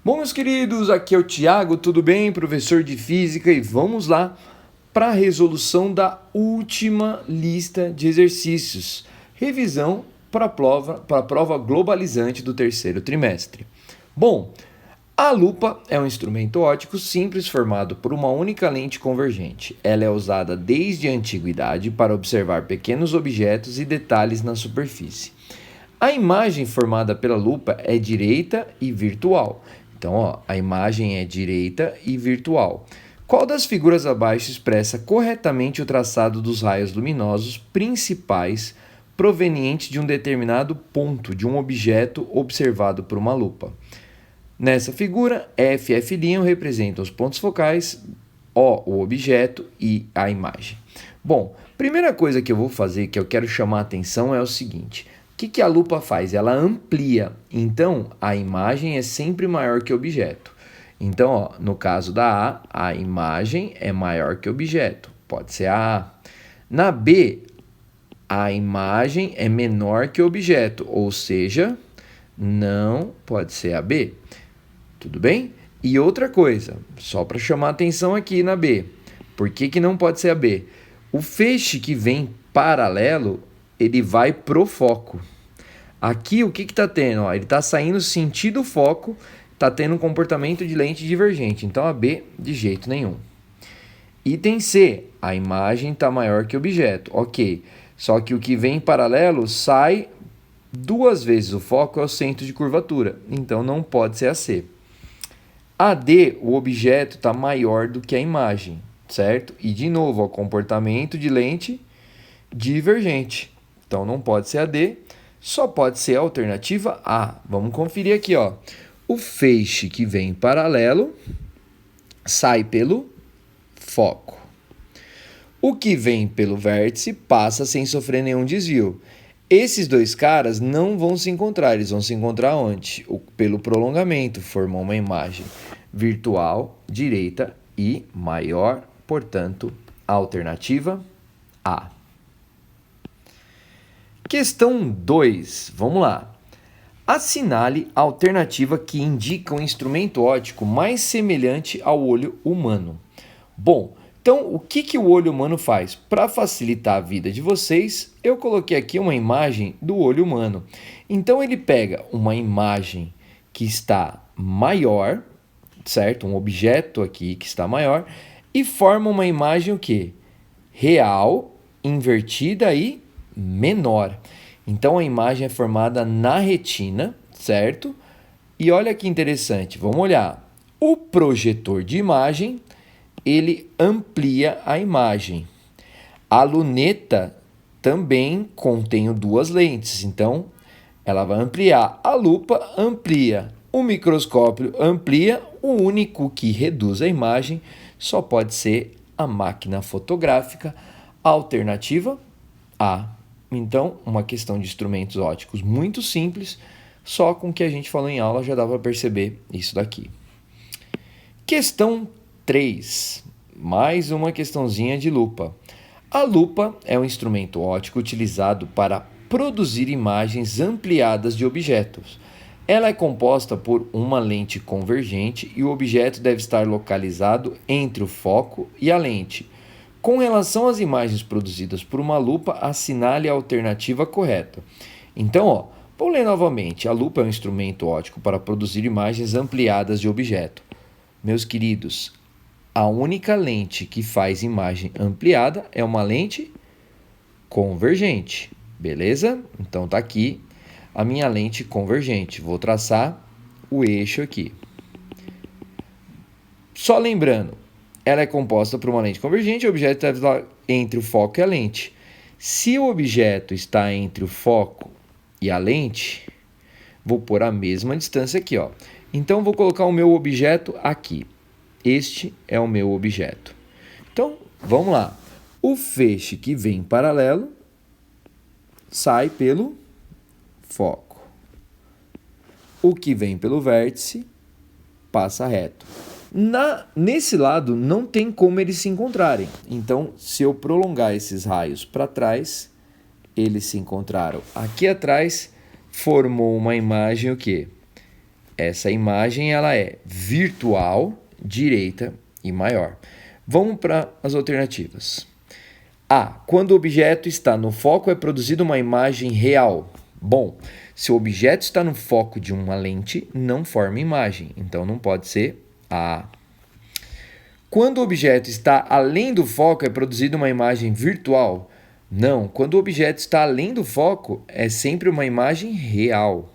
Bom, meus queridos, aqui é o Thiago, tudo bem? Professor de Física, e vamos lá para a resolução da última lista de exercícios. Revisão para a prova globalizante do terceiro trimestre. Bom, a lupa é um instrumento óptico simples formado por uma única lente convergente. Ela é usada desde a antiguidade para observar pequenos objetos e detalhes na superfície. A imagem formada pela lupa é direita e virtual. Então, a imagem é direita e virtual. Qual das figuras abaixo expressa corretamente o traçado dos raios luminosos principais provenientes de um determinado ponto de um objeto observado por uma lupa? Nessa figura, F e F' representam os pontos focais, O, o objeto e a imagem. Bom, primeira coisa que eu vou fazer, que eu quero chamar a atenção, é o seguinte. O que a lupa faz? Ela amplia, então a imagem é sempre maior que o objeto. Então, no caso da A imagem é maior que o objeto, pode ser a A. Na B, a imagem é menor que o objeto, ou seja, não pode ser a B. Tudo bem? E outra coisa, só para chamar a atenção aqui na B, por que não pode ser a B? O feixe que vem paralelo, ele vai pro foco. Aqui o que está tendo? Ele está saindo sentido foco, está tendo um comportamento de lente divergente. Então a B de jeito nenhum. Item C, a imagem está maior que o objeto. Ok, só que o que vem em paralelo sai duas vezes o foco é o centro de curvatura. Então não pode ser a C. A D, o objeto está maior do que a imagem, certo? E de novo, o comportamento de lente divergente. Então não pode ser a D. Só pode ser a alternativa A. Vamos conferir aqui, ó. O feixe que vem em paralelo sai pelo foco. O que vem pelo vértice passa sem sofrer nenhum desvio. Esses dois caras não vão se encontrar, eles vão se encontrar onde? Pelo prolongamento, formam uma imagem virtual, direita e maior, portanto, a alternativa A. Questão 2, vamos lá. Assinale a alternativa que indica um instrumento óptico mais semelhante ao olho humano. Bom, então o que o olho humano faz? Para facilitar a vida de vocês, eu coloquei aqui uma imagem do olho humano. Então ele pega uma imagem que está maior, certo? Um objeto aqui que está maior, e forma uma imagem o quê? Real, invertida e menor. Então a imagem é formada na retina, certo? E olha que interessante, vamos olhar. O projetor de imagem, ele amplia a imagem. A luneta também contém duas lentes, então ela vai ampliar. A lupa amplia. O microscópio amplia. O único que reduz a imagem só pode ser a máquina fotográfica. Alternativa A. Então, uma questão de instrumentos ópticos muito simples, só com o que a gente falou em aula já dá para perceber isso daqui. Questão 3. Mais uma questãozinha de lupa. A lupa é um instrumento óptico utilizado para produzir imagens ampliadas de objetos. Ela é composta por uma lente convergente e o objeto deve estar localizado entre o foco e a lente. Com relação às imagens produzidas por uma lupa, assinale a alternativa correta. Então, vou ler novamente. A lupa é um instrumento óptico para produzir imagens ampliadas de objeto. Meus queridos, a única lente que faz imagem ampliada é uma lente convergente. Beleza? Então tá aqui a minha lente convergente. Vou traçar o eixo aqui. Só lembrando, ela é composta por uma lente convergente e o objeto deve estar entre o foco e a lente. Se o objeto está entre o foco e a lente, vou pôr a mesma distância aqui, ó. Então, vou colocar o meu objeto aqui. Este é o meu objeto. Então, vamos lá. O feixe que vem em paralelo sai pelo foco. O que vem pelo vértice passa reto. Nesse lado não tem como eles se encontrarem. Então, se eu prolongar esses raios para trás, eles se encontraram aqui atrás, formou uma imagem o quê? Essa imagem ela é virtual, direita e maior. Vamos para as alternativas. A. Quando o objeto está no foco, é produzida uma imagem real. Bom, se o objeto está no foco de uma lente, não forma imagem, então não pode ser A. Quando o objeto está além do foco, é produzida uma imagem virtual. Não, quando o objeto está além do foco, é sempre uma imagem real.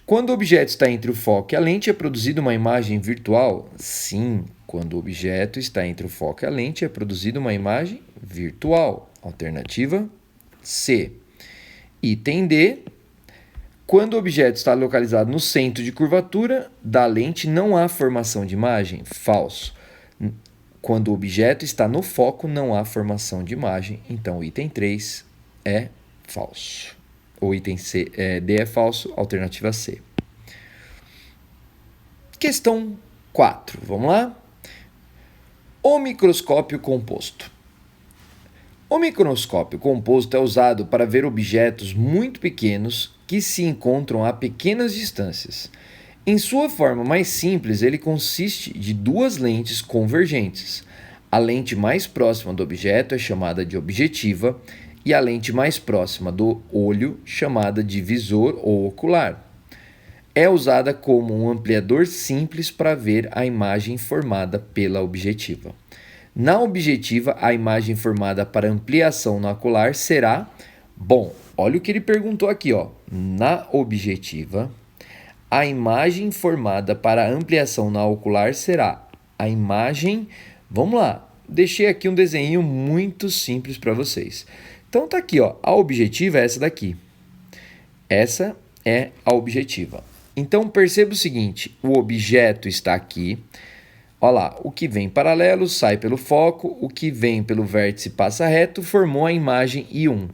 Quando o objeto está entre o foco e a lente, é produzida uma imagem virtual? Sim, quando o objeto está entre o foco e a lente, é produzida uma imagem virtual. Alternativa C. Item D. Quando o objeto está localizado no centro de curvatura da lente, não há formação de imagem? Falso. Quando o objeto está no foco, não há formação de imagem. Então, o item 3 é falso. O item D é falso, alternativa C. Questão 4, vamos lá? O microscópio composto. O microscópio composto é usado para ver objetos muito pequenos que se encontram a pequenas distâncias. Em sua forma mais simples, ele consiste de duas lentes convergentes. A lente mais próxima do objeto é chamada de objetiva e a lente mais próxima do olho, chamada de visor ou ocular. É usada como um ampliador simples para ver a imagem formada pela objetiva. Na objetiva, a imagem formada para ampliação no ocular será... Bom, olha o que ele perguntou aqui, ó. Na objetiva, a imagem formada para ampliação na ocular será a imagem... Vamos lá, deixei aqui um desenho muito simples para vocês. Então tá aqui, ó, a objetiva é essa daqui. Essa é a objetiva. Então perceba o seguinte, o objeto está aqui. Olha lá, o que vem paralelo sai pelo foco, o que vem pelo vértice passa reto, formou a imagem I1.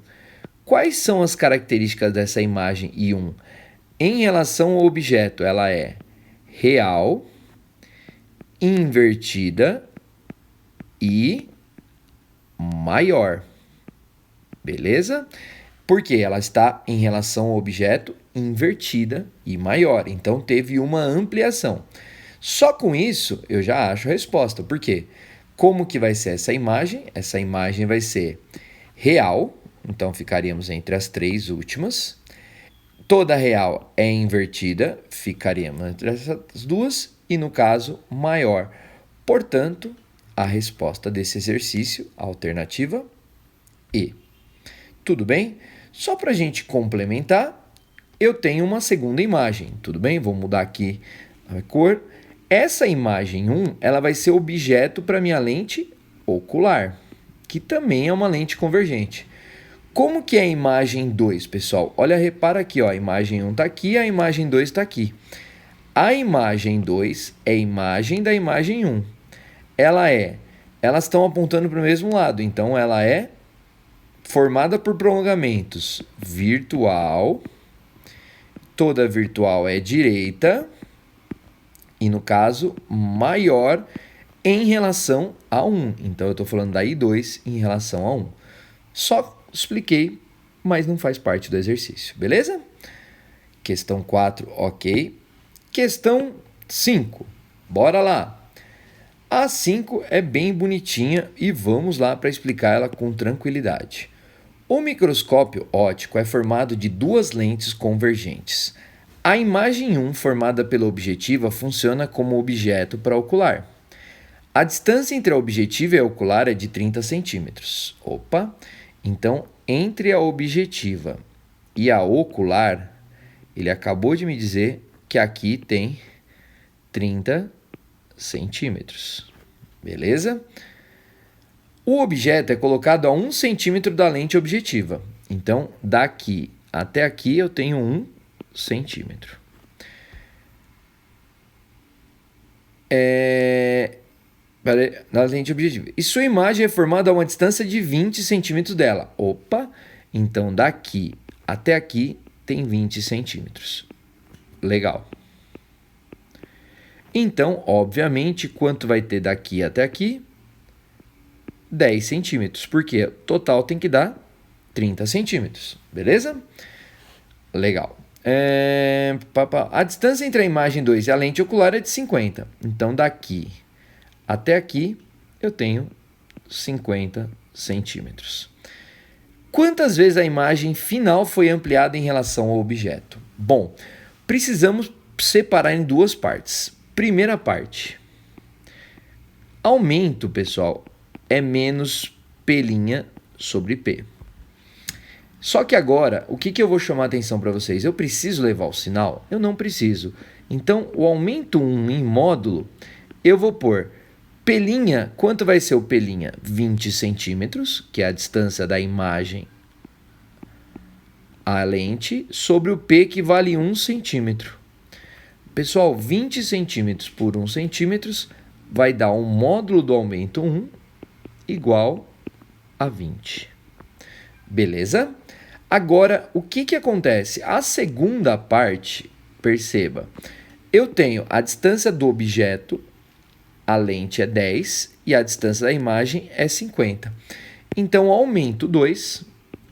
Quais são as características dessa imagem I1? Em relação ao objeto, ela é real, invertida e maior. Beleza? Porque ela está em relação ao objeto invertida e maior. Então, teve uma ampliação. Só com isso, eu já acho a resposta. Por quê? Como que vai ser essa imagem? Essa imagem vai ser real. Então, ficaríamos entre as três últimas. Toda real é invertida. Ficaríamos entre essas duas. E, no caso, maior. Portanto, a resposta desse exercício, alternativa E. Tudo bem? Só para a gente complementar, eu tenho uma segunda imagem. Tudo bem? Vou mudar aqui a cor. Essa imagem 1, ela vai ser objeto para minha lente ocular, que também é uma lente convergente. Como que é a imagem 2, pessoal? Olha, repara aqui, ó, a imagem 1 está aqui, a imagem 2 está aqui. A imagem 2 é a imagem da imagem 1. Elas estão apontando para o mesmo lado, então ela é formada por prolongamentos virtual, toda virtual é direita, e no caso, maior em relação a 1. Então, eu estou falando da I2 em relação a 1. Só expliquei, mas não faz parte do exercício, beleza? Questão 4, ok. Questão 5, bora lá. A 5 é bem bonitinha e vamos lá para explicar ela com tranquilidade. O microscópio óptico é formado de duas lentes convergentes. A imagem 1, formada pela objetiva, funciona como objeto para ocular. A distância entre a objetiva e a ocular é de 30 centímetros. Opa! Então, entre a objetiva e a ocular, ele acabou de me dizer que aqui tem 30 centímetros. Beleza? O objeto é colocado a 1 centímetro da lente objetiva. Então, daqui até aqui eu tenho 1 centímetro. Na lente objetiva. E sua imagem é formada a uma distância de 20 centímetros dela. Opa! Então, daqui até aqui tem 20 centímetros. Legal. Então, obviamente, quanto vai ter daqui até aqui? 10 centímetros, porque total tem que dar 30 centímetros, beleza? Legal. A distância entre a imagem 2 e a lente ocular é de 50. Então, daqui até aqui, eu tenho 50 centímetros. Quantas vezes a imagem final foi ampliada em relação ao objeto? Bom, precisamos separar em duas partes. Primeira parte. Aumento, pessoal, é menos P' sobre P. Só que agora, o que eu vou chamar a atenção para vocês? Eu preciso levar o sinal? Eu não preciso. Então, o aumento 1 em módulo, eu vou pôr P', quanto vai ser o P'? 20 centímetros, que é a distância da imagem à lente, sobre o P, que vale 1 centímetro. Pessoal, 20 centímetros por 1 centímetro vai dar um módulo do aumento 1 igual a 20. Beleza? Agora, o que acontece? A segunda parte, perceba, eu tenho a distância do objeto, a lente é 10 e a distância da imagem é 50. Então, aumento 2,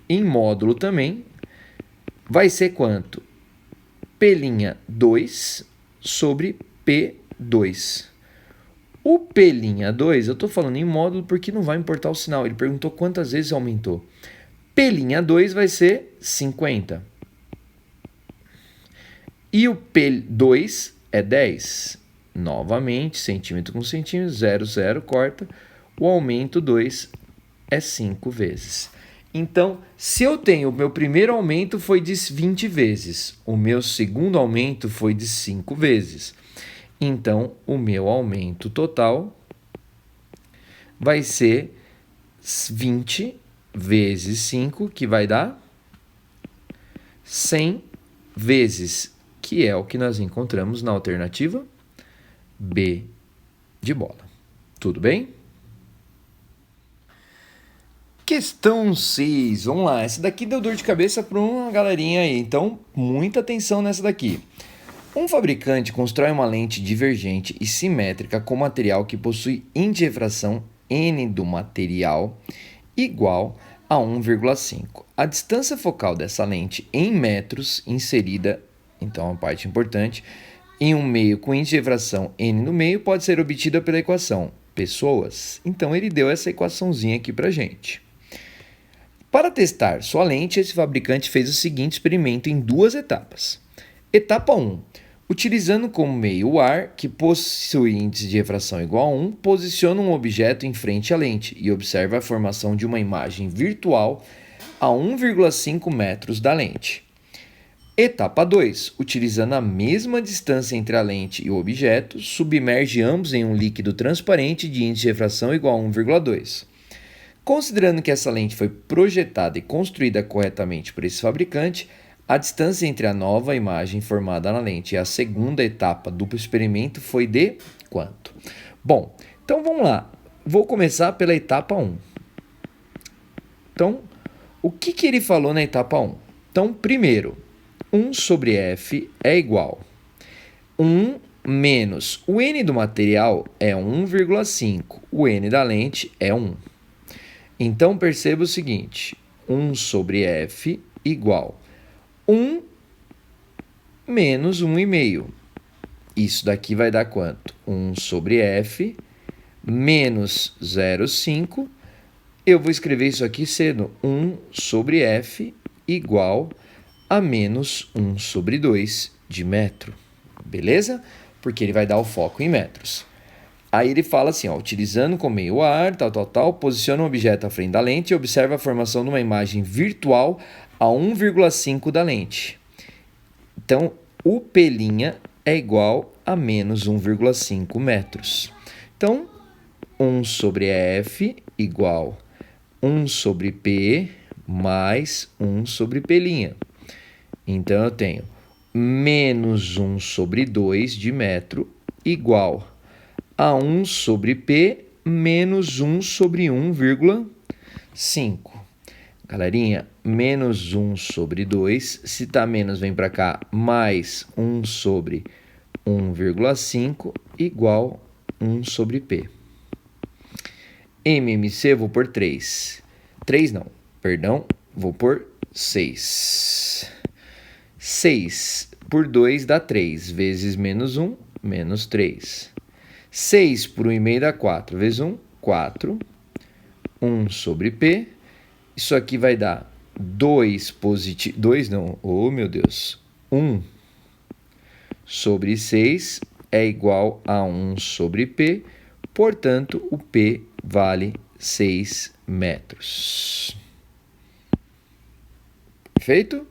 em módulo também, vai ser quanto? P'2 sobre P2. O P'2, eu estou falando em módulo porque não vai importar o sinal. Ele perguntou quantas vezes aumentou. P'2 vai ser 50. E o P2 é 10. Novamente, centímetro com centímetro, 0, 0, corta. O aumento 2 é 5 vezes. Então, se eu tenho o meu primeiro aumento foi de 20 vezes, o meu segundo aumento foi de 5 vezes. Então, o meu aumento total vai ser 20 vezes 5, que vai dar 100 vezes, que é o que nós encontramos na alternativa B de bola. Tudo bem? Questão 6, vamos lá. Essa daqui deu dor de cabeça para uma galerinha aí, então muita atenção nessa daqui. Um fabricante constrói uma lente divergente e simétrica com material que possui índice de refração N do material igual a 1,5. A distância focal dessa lente em metros inserida, então a parte importante, em um meio com índice de refração N no meio pode ser obtida pela equação pessoas. Então ele deu essa equaçãozinha aqui pra gente. Para testar sua lente, esse fabricante fez o seguinte experimento em duas etapas. Etapa 1. Utilizando como meio o ar, que possui índice de refração igual a 1, posiciona um objeto em frente à lente e observa a formação de uma imagem virtual a 1,5 metros da lente. Etapa 2. Utilizando a mesma distância entre a lente e o objeto, submerge ambos em um líquido transparente de índice de refração igual a 1,2. Considerando que essa lente foi projetada e construída corretamente por esse fabricante, a distância entre a nova imagem formada na lente e a segunda etapa do experimento foi de quanto? Bom, então vamos lá. Vou começar pela etapa 1. Então, o que ele falou na etapa 1? Então, primeiro, 1 sobre F é igual a 1 menos o N do material é 1,5. O N da lente é 1. Então, perceba o seguinte, 1 sobre F igual a 1 menos 1,5. Isso daqui vai dar quanto? 1 sobre F menos 0,5. Eu vou escrever isso aqui sendo 1 sobre F igual a menos 1 sobre 2 de metro. Beleza? Porque ele vai dar o foco em metros. Aí ele fala assim, ó, utilizando como meio o ar, posiciona um objeto à frente da lente e observa a formação de uma imagem virtual a 1,5 da lente. Então, o P' é igual a menos 1,5 metros. Então, 1 sobre F igual a 1 sobre P mais 1 sobre P'. Então, eu tenho menos 1 sobre 2 de metro igual a 1 sobre P menos 1 sobre 1,5. Galerinha, menos 1 sobre 2, se tá menos vem para cá, mais 1 sobre 1,5 igual 1 sobre P. MMC vou por 3. 3 não, perdão, vou por 6. 6 por 2 dá 3, vezes menos 1, menos 3. 6 por 1,5 dá 4, vezes 1, 4. 1 sobre P. Isso aqui vai dar 2 positivo... 2 não, oh meu Deus. 1 sobre 6 é igual a 1 sobre P. Portanto, o P vale 6 metros. Perfeito?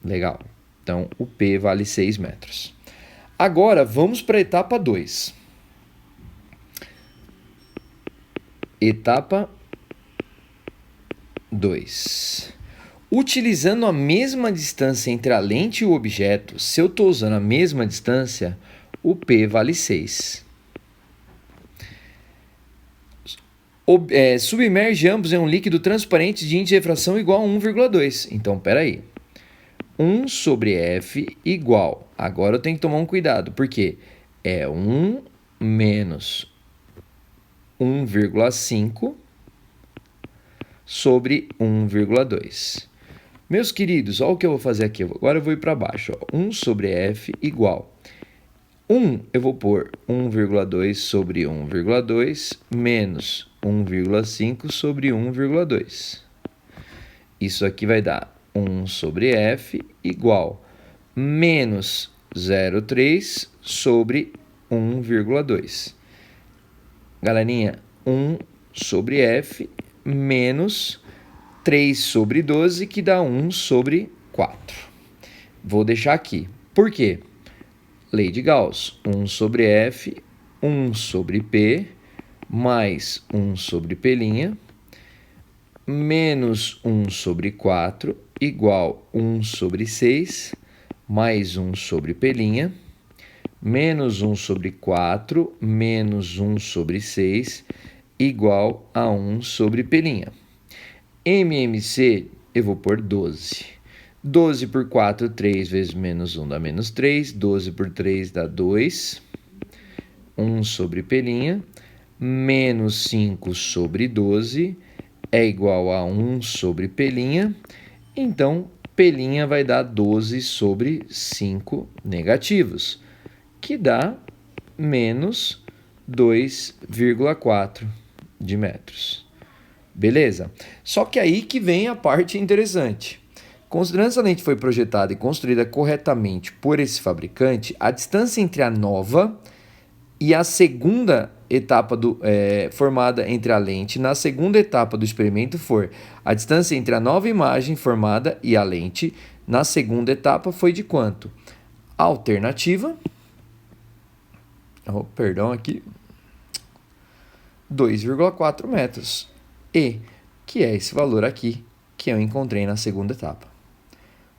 Legal. Então, o P vale 6 metros. Agora, vamos para a etapa 2. Etapa 2. Utilizando a mesma distância entre a lente e o objeto, se eu estou usando a mesma distância, o P vale 6. Submerge ambos em um líquido transparente de índice de refração igual a 1,2. Então, peraí. 1 sobre F igual. Agora eu tenho que tomar um cuidado, porque é 1 menos 1,5 sobre 1,2. Meus queridos, olha o que eu vou fazer aqui. Agora eu vou ir para baixo. 1 sobre F igual. 1 eu vou pôr 1,2 sobre 1,2 menos 1,5 sobre 1,2. Isso aqui vai dar 1 sobre F igual menos 0,3 sobre 1,2. Galerinha, 1 sobre F menos 3 sobre 12, que dá 1 sobre 4. Vou deixar aqui. Por quê? Lei de Gauss. 1 sobre F, 1 sobre P, mais 1 sobre P', menos 1 sobre 4, igual 1 sobre 6, mais 1 sobre P', menos 1 sobre 4, menos 1 sobre 6, igual a 1 sobre P'. MMC, eu vou pôr 12. 12 por 4, 3 vezes menos 1 dá menos 3. 12 por 3 dá 2. 1 sobre P', menos 5 sobre 12 é igual a 1 sobre P'. Então, P' vai dar 12 sobre 5 negativos, que dá menos 2,4 de metros. Beleza? Só que aí que vem a parte interessante. Considerando que essa lente foi projetada e construída corretamente por esse fabricante, a distância entre a nova e a segunda etapa formada entre a lente na segunda etapa do experimento for a distância entre a nova imagem formada e a lente na segunda etapa foi de quanto? Alternativa, perdão aqui, 2,4 metros. E, que é esse valor aqui que eu encontrei na segunda etapa.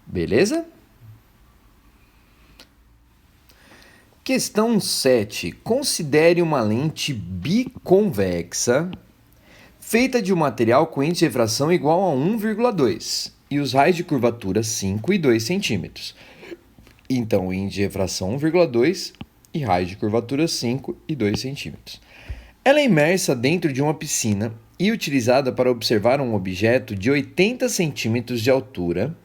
Beleza? Questão 7. Considere uma lente biconvexa feita de um material com índice de refração igual a 1,2 e os raios de curvatura 5 e 2 centímetros. Então, índice de refração 1,2 e raio de curvatura 5 e 2 centímetros. Ela é imersa dentro de uma piscina e utilizada para observar um objeto de 80 centímetros de altura,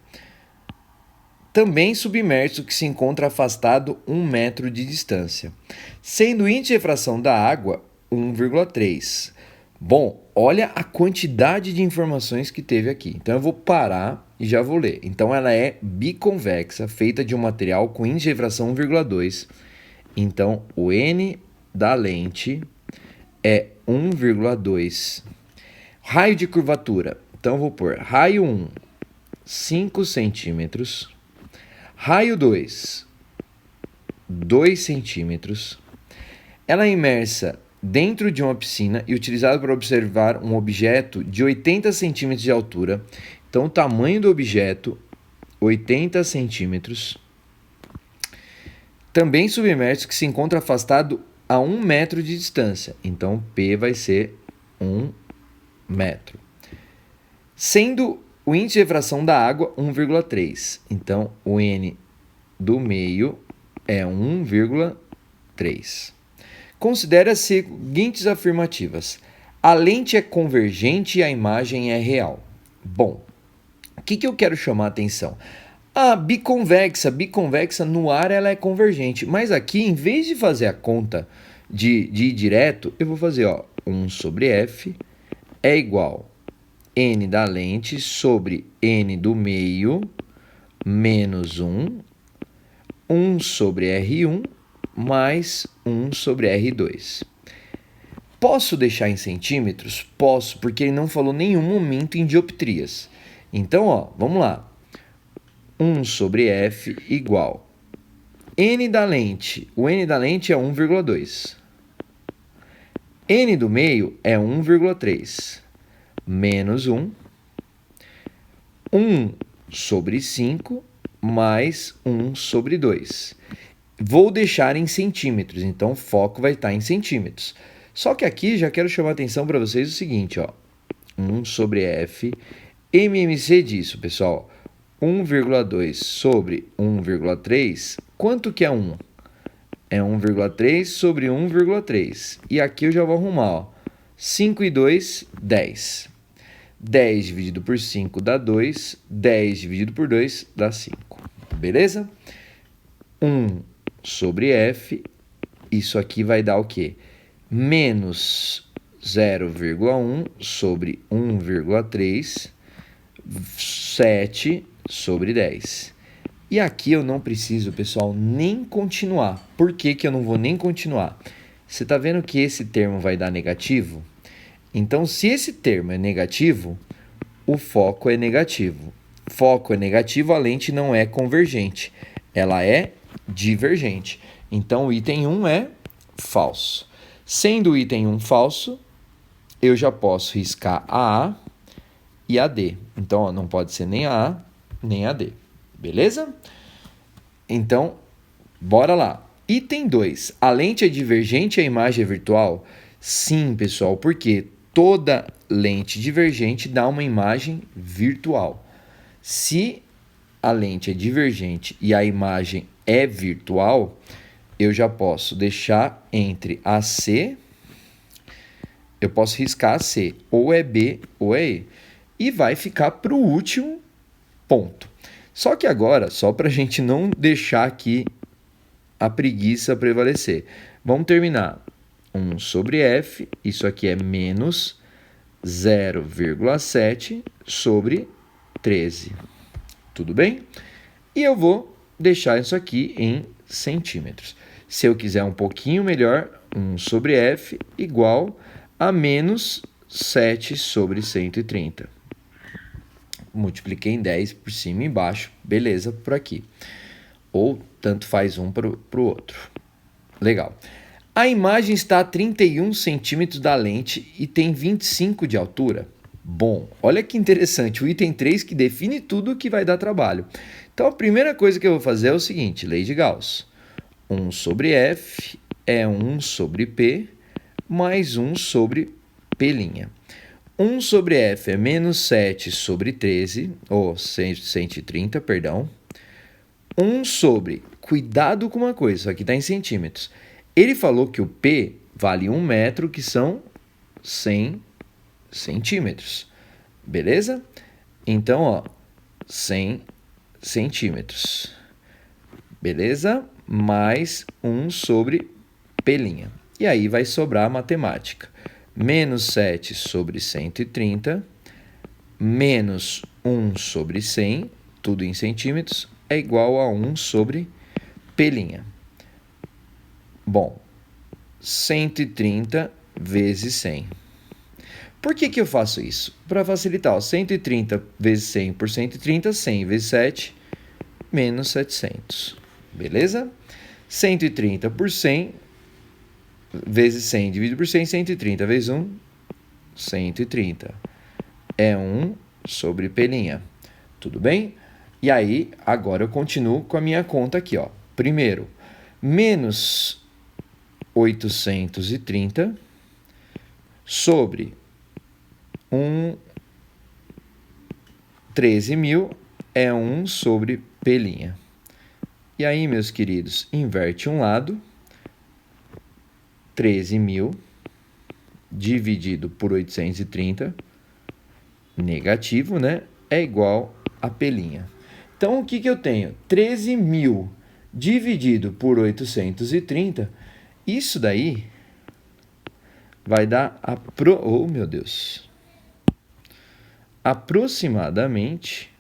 também submerso, que se encontra afastado 1 metro de distância, sendo o índice de refração da água 1,3. Bom, olha a quantidade de informações que teve aqui. Então eu vou parar e já vou ler. Então ela é biconvexa, feita de um material com índice de refração 1,2. Então o N da lente é 1,2. Raio de curvatura. Então eu vou pôr raio 1, 5 centímetros. Raio 2, 2 centímetros. Ela é imersa dentro de uma piscina e utilizada para observar um objeto de 80 centímetros de altura. Então, o tamanho do objeto, 80 centímetros. Também submerso, que se encontra afastado a 1 metro de distância. Então, P vai ser 1 metro. Sendo o índice de refração da água 1,3. Então, o N do meio é 1,3. Considere as seguintes afirmativas. A lente é convergente e a imagem é real. Bom, o que eu quero chamar a atenção? Ah, biconvexa no ar ela é convergente, mas aqui em vez de fazer a conta de ir direto, eu vou fazer, ó, 1 sobre f é igual n da lente sobre n do meio menos 1 sobre R1 mais 1 sobre R2. Posso deixar em centímetros? Posso, porque ele não falou nenhum momento em dioptrias. Então, ó, vamos lá. 1 sobre f igual n da lente. O n da lente é 1,2. N do meio é 1,3. Menos 1. 1 sobre 5 mais 1 sobre 2. Vou deixar em centímetros, então o foco vai estar em centímetros. Só que aqui já quero chamar a atenção para vocês o seguinte, ó. 1 sobre f, MMC disso, pessoal. 1,2 sobre 1,3, quanto que é 1? É 1,3 sobre 1,3. E aqui eu já vou arrumar, ó. 5 e 2, 10. 10 dividido por 5 dá 2, 10 dividido por 2 dá 5. Beleza? 1 sobre f, isso aqui vai dar o quê? Menos 0,1 sobre 1,3, 7 sobre 10. E aqui eu não preciso, pessoal, nem continuar. Por que que eu não vou nem continuar? Você está vendo que esse termo vai dar negativo? Então, se esse termo é negativo, o foco é negativo. Foco é negativo, a lente não é convergente. Ela é divergente. Então, o item 1 é falso. Sendo o item 1 falso, eu já posso riscar a A e a D. Então, ó, não pode ser nem a A, nem a D. Beleza? Então, bora lá. Item 2. A lente é divergente e a imagem é virtual? Sim, pessoal, porque toda lente divergente dá uma imagem virtual. Se a lente é divergente e a imagem é virtual, eu já posso deixar entre AC, eu posso riscar AC, ou é B ou é E. E vai ficar para o último ponto. Só que agora, só para a gente não deixar aqui a preguiça prevalecer, vamos terminar. 1 sobre f, isso aqui é menos 0,7 sobre 13. Tudo bem? E eu vou deixar isso aqui em centímetros. Se eu quiser um pouquinho melhor, 1 sobre f igual a menos 7 sobre 130. Multipliquei em 10 por cima e embaixo, beleza, por aqui. Ou tanto faz um para o outro. Legal. A imagem está a 31 centímetros da lente e tem 25 de altura. Bom, olha que interessante, o item 3 que define tudo que vai dar trabalho. Então, a primeira coisa que eu vou fazer é o seguinte, lei de Gauss. 1 sobre f é 1 sobre p mais 1 sobre p'. 1 sobre f é menos 7 sobre 13, ou 130, perdão. 1 sobre, cuidado com uma coisa, isso aqui está em centímetros. Ele falou que o P vale 1 metro, que são 100 centímetros. Beleza? Então, ó, 100 centímetros. Beleza? Mais 1 sobre P'. E aí vai sobrar a matemática. Menos 7 sobre 130, menos 1 sobre 100, tudo em centímetros, é igual a 1 sobre P'. Bom, 130 vezes 100. Por que que eu faço isso? Para facilitar, ó, 130 vezes 100 por 130, 100 vezes 7, menos 700. Beleza? 130 por 100 vezes 100 dividido por 100, 130 vezes 1, 130. É 1 sobre P'. Tudo bem? E aí, agora eu continuo com a minha conta aqui, ó. Primeiro, menos 830 sobre 13.000 é 1 sobre P'. E aí, meus queridos, inverte um lado. 13.000 dividido por 830, negativo, né? É igual a P'. Então, o que eu tenho? 13.000 dividido por 830, isso daí vai dar aproximadamente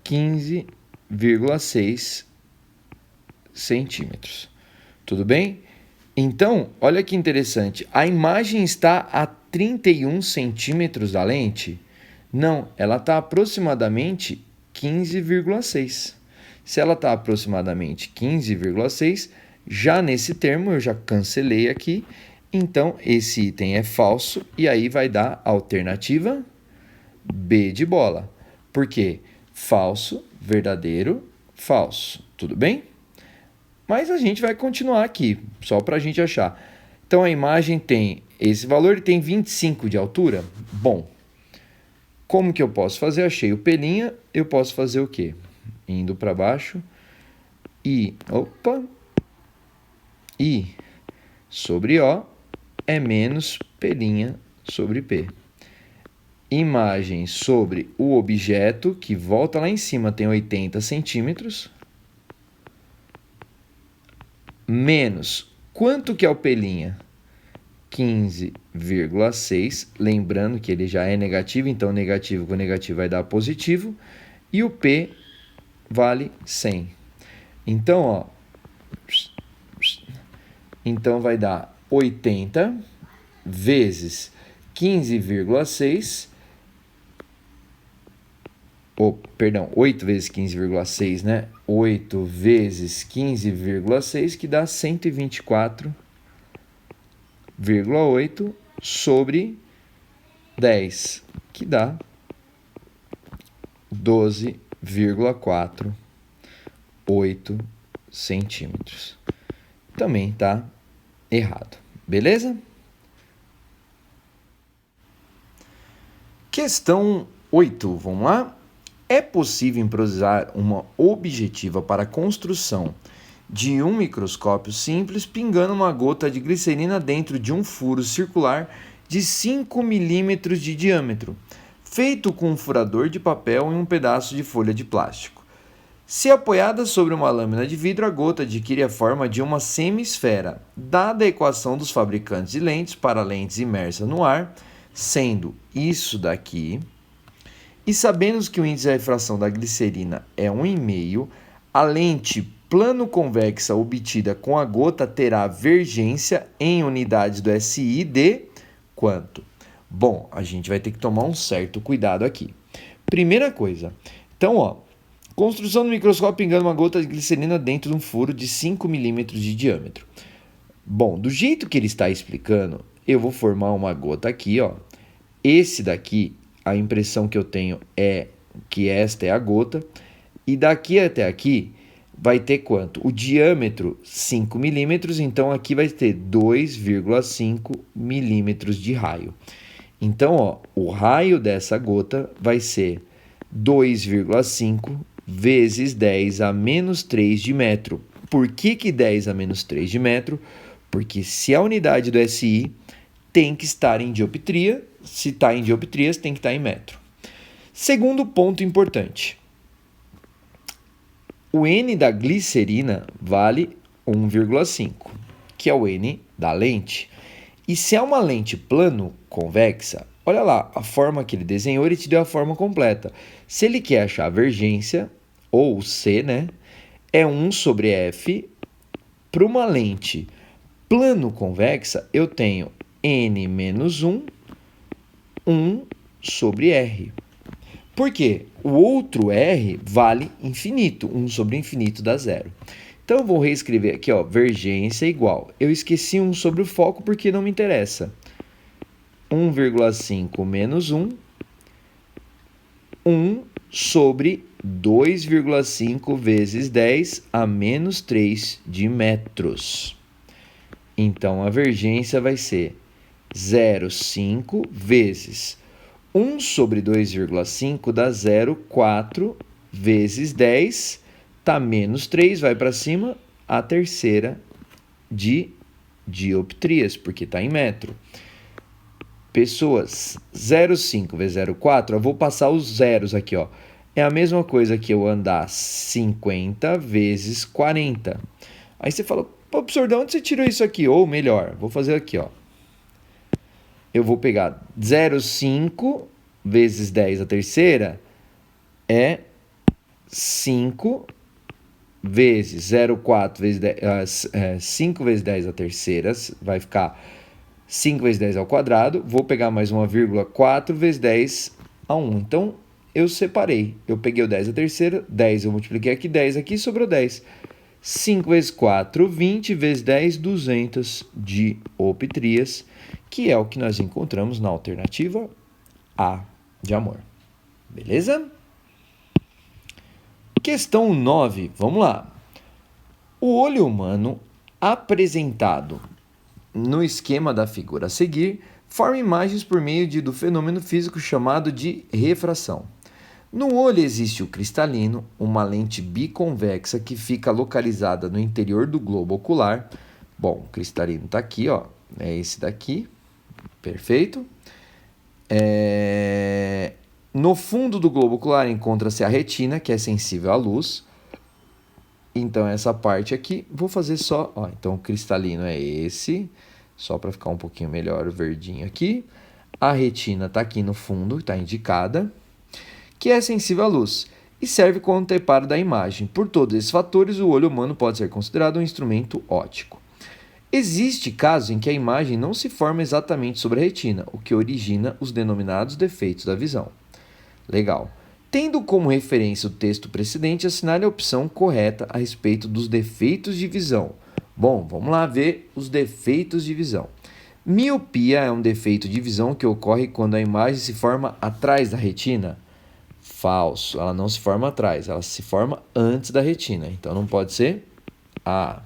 15,6 centímetros. Tudo bem? Então, olha que interessante. A imagem está a 31 centímetros da lente? Não, ela está aproximadamente 15,6. Se ela está aproximadamente 15,6, já nesse termo eu já cancelei aqui. Então, esse item é falso e aí vai dar a alternativa B de bola. Por quê? Falso, verdadeiro, falso. Tudo bem? Mas a gente vai continuar aqui, só para a gente achar. Então, a imagem tem esse valor e tem 25 de altura. Bom, como que eu posso fazer? Achei o pelinha, eu posso fazer o quê? Indo para baixo I sobre O é menos pelinha sobre P. Imagem sobre o objeto, que volta lá em cima, tem 80 centímetros, menos, quanto que é o pelinha? 15,6, lembrando que ele já é negativo, então negativo com negativo vai dar positivo, e o P vale 100. Então, então vai dar 80 vezes 15,6, 8 vezes 15,6, né? 8 vezes 15,6, que dá 124,8 sobre 10, que dá 12,48 centímetros. Também está errado, beleza? Questão 8, vamos lá? É possível improvisar uma objetiva para a construção de um microscópio simples pingando uma gota de glicerina dentro de um furo circular de 5 milímetros de diâmetro, feito com um furador de papel e um pedaço de folha de plástico. Se apoiada sobre uma lâmina de vidro, a gota adquire a forma de uma semi-esfera, dada a equação dos fabricantes de lentes para lentes imersas no ar, sendo isso daqui, e sabendo que o índice de refração da glicerina é 1,5, a lente plano-convexa obtida com a gota terá vergência em unidades do SI de quanto? Bom, a gente vai ter que tomar um certo cuidado aqui. Primeira coisa, então, construção do microscópio pingando uma gota de glicerina dentro de um furo de 5 milímetros de diâmetro. Bom, do jeito que ele está explicando, eu vou formar uma gota aqui, Esse daqui, a impressão que eu tenho é que esta é a gota, e daqui até aqui vai ter quanto? O diâmetro 5 milímetros, então aqui vai ter 2,5 milímetros de raio. Então, o raio dessa gota vai ser 2,5 vezes 10 a menos 3 de metro. Por que 10 a menos 3 de metro? Porque se a unidade do SI tem que estar em dioptria, se está em dioptrias, tem que estar em metro. Segundo ponto importante. O N da glicerina vale 1,5, que é o N da lente. E se é uma lente plano-convexa, olha lá, a forma que ele desenhou, ele te deu a forma completa. Se ele quer achar a vergência, ou C, né, é 1 sobre F. Para uma lente plano-convexa, eu tenho N menos 1, 1 sobre R. Por quê? O outro R vale infinito, 1 sobre infinito dá zero. Então, eu vou reescrever aqui, vergência igual. Eu esqueci 1 sobre o foco porque não me interessa. 1,5 menos 1, 1 sobre 2,5 vezes 10 a menos 3 de metros. Então, a vergência vai ser 0,5 vezes 1 sobre 2,5 dá 0,4 vezes 10, tá menos 3, vai para cima, a terceira de dioptrias, porque está em metro. Pessoas, 0,5 vezes 0,4, eu vou passar os zeros aqui, é a mesma coisa que eu andar 50 vezes 40. Aí você fala, pô, professor, de onde você tirou isso aqui? Ou melhor, vou fazer aqui, ó. Eu vou pegar 0,5 vezes 10 a terceira é 5 vezes 0,4 vezes 10, 5 vezes 10 a terceira, vai ficar 5 vezes 10 ao quadrado. Vou pegar mais uma vírgula, 4 vezes 10 a 1. Então, eu separei. Eu peguei o 10 a terceira, 10 eu multipliquei aqui, 10 aqui, sobrou 10. 5 vezes 4, 20 vezes 10, 200 dioptrias, que é o que nós encontramos na alternativa A de amor. Beleza? Questão 9, vamos lá. O olho humano apresentado no esquema da figura a seguir forma imagens por meio do fenômeno físico chamado de refração. No olho existe o cristalino, uma lente biconvexa que fica localizada no interior do globo ocular. Bom, o cristalino está aqui, ó, é esse daqui, perfeito. No fundo do globo ocular encontra-se a retina, que é sensível à luz. Então, essa parte aqui, vou fazer só... Ó, então, o cristalino é esse, só para ficar um pouquinho melhor o verdinho aqui. A retina está aqui no fundo, está indicada, que é sensível à luz e serve como anteparo da imagem. Por todos esses fatores, o olho humano pode ser considerado um instrumento óptico. Existe casos em que a imagem não se forma exatamente sobre a retina, o que origina os denominados defeitos da visão. Legal. Tendo como referência o texto precedente, assinale a opção correta a respeito dos defeitos de visão. Bom, vamos lá ver os defeitos de visão. Miopia é um defeito de visão que ocorre quando a imagem se forma atrás da retina. Falso, ela não se forma atrás, ela se forma antes da retina, então não pode ser A.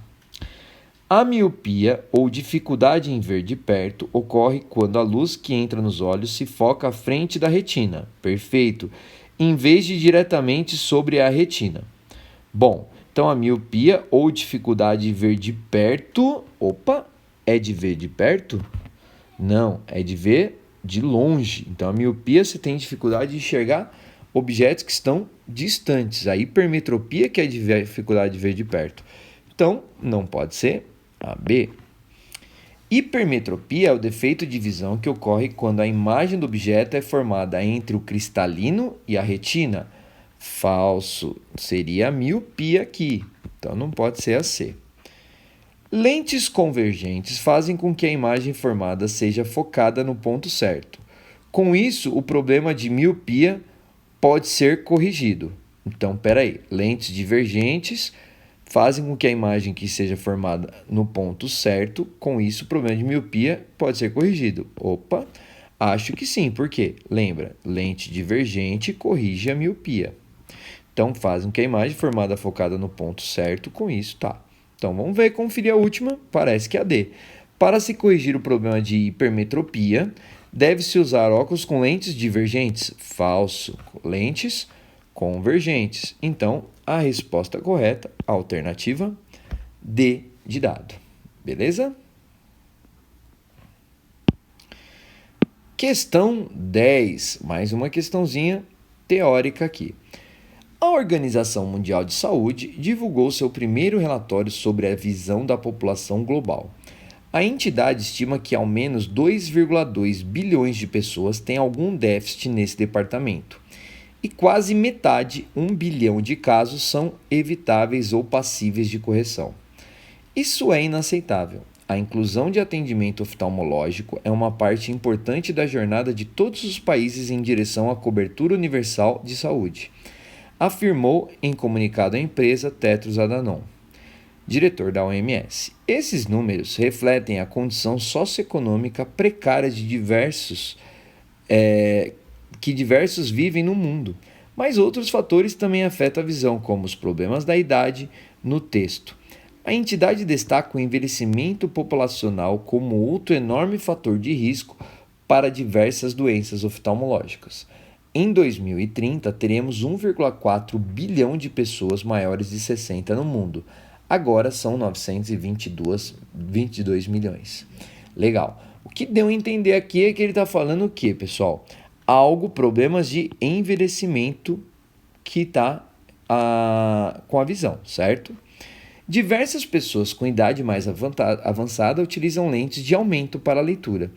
A miopia, ou dificuldade em ver de perto, ocorre quando a luz que entra nos olhos se foca à frente da retina, perfeito, em vez de diretamente sobre a retina. Bom, então a miopia, ou dificuldade de ver de perto, é de ver de perto? Não, é de ver de longe. Então a miopia, você tem dificuldade de enxergar objetos que estão distantes. A hipermetropia que é de dificuldade de ver de perto. Então, não pode ser a B. Hipermetropia é o defeito de visão que ocorre quando a imagem do objeto é formada entre o cristalino e a retina. Falso. Seria a miopia aqui. Então, não pode ser a C. Lentes convergentes fazem com que a imagem formada seja focada no ponto certo. Com isso, o problema de miopia pode ser corrigido. Então, peraí, lentes divergentes fazem com que a imagem que seja formada no ponto certo, com isso o problema de miopia pode ser corrigido. Acho que sim, por quê? Lembra, lente divergente corrige a miopia. Então, fazem com que a imagem formada focada no ponto certo, com isso, tá. Então, vamos ver, conferir a última, parece que é a D. Para se corrigir o problema de hipermetropia, deve-se usar óculos com lentes divergentes? Falso. Lentes convergentes. Então, a resposta correta, a alternativa D de dado. Beleza? Questão 10. Mais uma questãozinha teórica aqui. A Organização Mundial de Saúde divulgou seu primeiro relatório sobre a visão da população global. A entidade estima que ao menos 2,2 bilhões de pessoas têm algum déficit nesse departamento. E quase metade, 1 bilhão de casos, são evitáveis ou passíveis de correção. Isso é inaceitável. A inclusão de atendimento oftalmológico é uma parte importante da jornada de todos os países em direção à cobertura universal de saúde, afirmou em comunicado à empresa Tedros Adhanom, diretor da OMS. Esses números refletem a condição socioeconômica precária de diversos vivem no mundo, mas outros fatores também afetam a visão, como os problemas da idade, no texto. A entidade destaca o envelhecimento populacional como outro enorme fator de risco para diversas doenças oftalmológicas. Em 2030, teremos 1,4 bilhão de pessoas maiores de 60 no mundo. Agora são 922 milhões. Legal. O que deu a entender aqui é que ele está falando o quê, pessoal? Problemas de envelhecimento que está com a visão, certo? Diversas pessoas com idade mais avançada utilizam lentes de aumento para a leitura,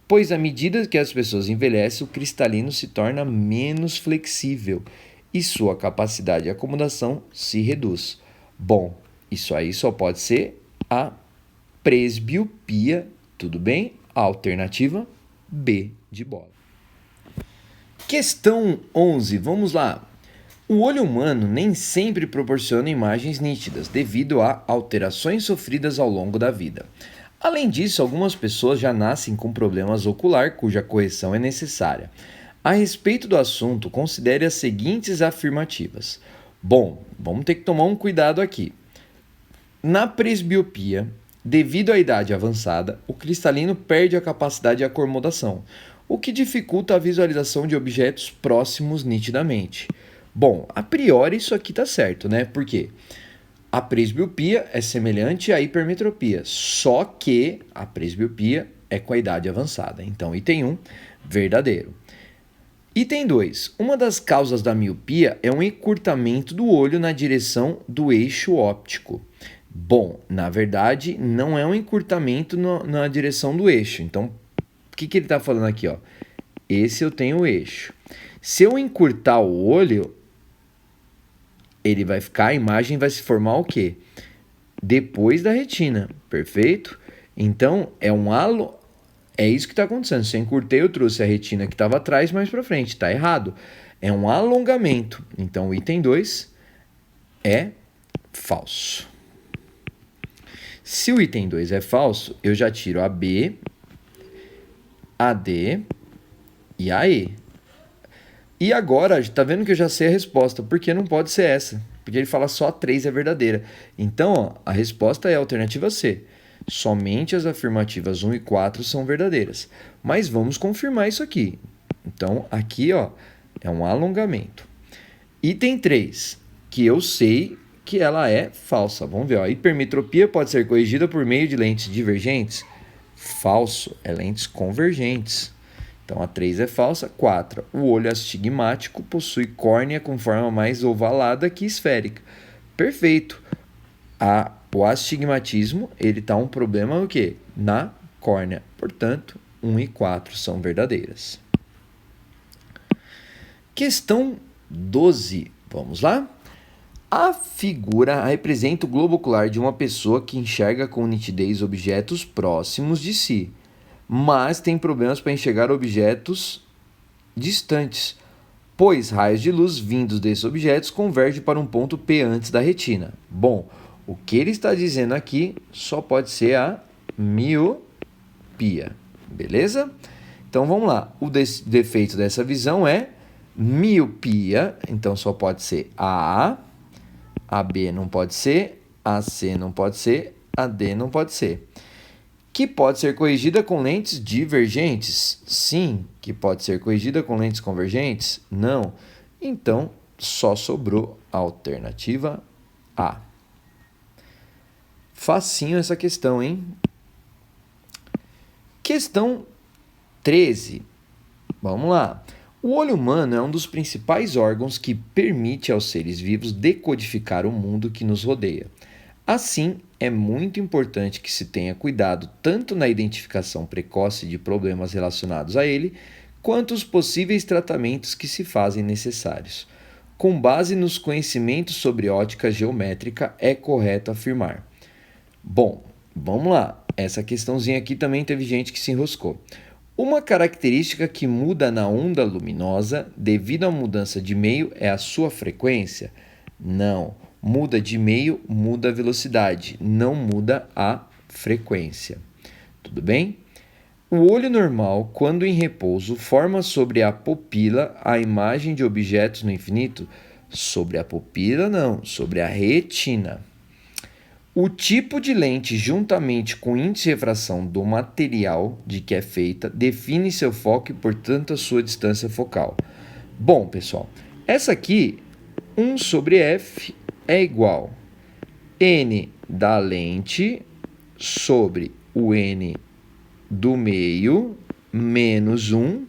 pois à medida que as pessoas envelhecem, o cristalino se torna menos flexível e sua capacidade de acomodação se reduz. Bom, isso aí só pode ser a presbiopia, tudo bem? A alternativa B de bola. Questão 11, vamos lá. O olho humano nem sempre proporciona imagens nítidas devido a alterações sofridas ao longo da vida. Além disso, algumas pessoas já nascem com problemas ocular cuja correção é necessária. A respeito do assunto, considere as seguintes afirmativas. Bom, vamos ter que tomar um cuidado aqui. Na presbiopia, devido à idade avançada, o cristalino perde a capacidade de acomodação, o que dificulta a visualização de objetos próximos nitidamente. Bom, a priori isso aqui está certo, né? Por quê? A presbiopia é semelhante à hipermetropia, só que a presbiopia é com a idade avançada. Então, item 1, verdadeiro. Item 2. Uma das causas da miopia é um encurtamento do olho na direção do eixo óptico. Bom, na verdade, não é um encurtamento na direção do eixo. Então, o que ele está falando aqui? Ó? Esse eu tenho o eixo. Se eu encurtar o olho, ele vai ficar, a imagem vai se formar o quê? Depois da retina, perfeito? Então, é isso que está acontecendo. Se eu encurtei, eu trouxe a retina que estava atrás mais para frente. Está errado. É um alongamento. Então, o item 2 é falso. Se o item 2 é falso, eu já tiro a B, a D e a E. E agora, tá vendo que eu já sei a resposta, porque não pode ser essa. Porque ele fala só a 3 é verdadeira. Então, ó, a resposta é a alternativa C. Somente as afirmativas 1 e 4 são verdadeiras. Mas vamos confirmar isso aqui. Então, aqui ó, é um alongamento. Item 3, que eu sei que ela é falsa. Vamos ver, ó. A hipermetropia pode ser corrigida por meio de lentes divergentes? Falso, é lentes convergentes. Então, a 3 é falsa. 4. O olho astigmático possui córnea com forma mais ovalada que esférica. Perfeito. O astigmatismo, ele tá um problema o quê? Na córnea. Portanto, 1 e 4 são verdadeiras. Questão 12. Vamos lá? A figura representa o globo ocular de uma pessoa que enxerga com nitidez objetos próximos de si, mas tem problemas para enxergar objetos distantes, pois raios de luz vindos desses objetos convergem para um ponto P antes da retina. Bom, o que ele está dizendo aqui só pode ser a miopia, beleza? Então vamos lá, o defeito dessa visão é miopia, então só pode ser a B não pode ser, a C não pode ser, a D não pode ser. Que pode ser corrigida com lentes divergentes? Sim. Que pode ser corrigida com lentes convergentes? Não. Então, só sobrou a alternativa A. Facinho essa questão, hein? Questão 13. Vamos lá. O olho humano é um dos principais órgãos que permite aos seres vivos decodificar o mundo que nos rodeia. Assim, é muito importante que se tenha cuidado tanto na identificação precoce de problemas relacionados a ele, quanto os possíveis tratamentos que se fazem necessários. Com base nos conhecimentos sobre ótica geométrica, é correto afirmar. Bom, vamos lá. Essa questãozinha aqui também teve gente que se enroscou. Uma característica que muda na onda luminosa devido à mudança de meio é a sua frequência? Não. Muda de meio, muda a velocidade, não muda a frequência. Tudo bem? O olho normal, quando em repouso, forma sobre a pupila a imagem de objetos no infinito? Sobre a pupila, não, sobre a retina. O tipo de lente, juntamente com o índice de refração do material de que é feita, define seu foco e, portanto, a sua distância focal. Bom, pessoal, essa aqui, 1 sobre F é igual N da lente sobre o N do meio, menos 1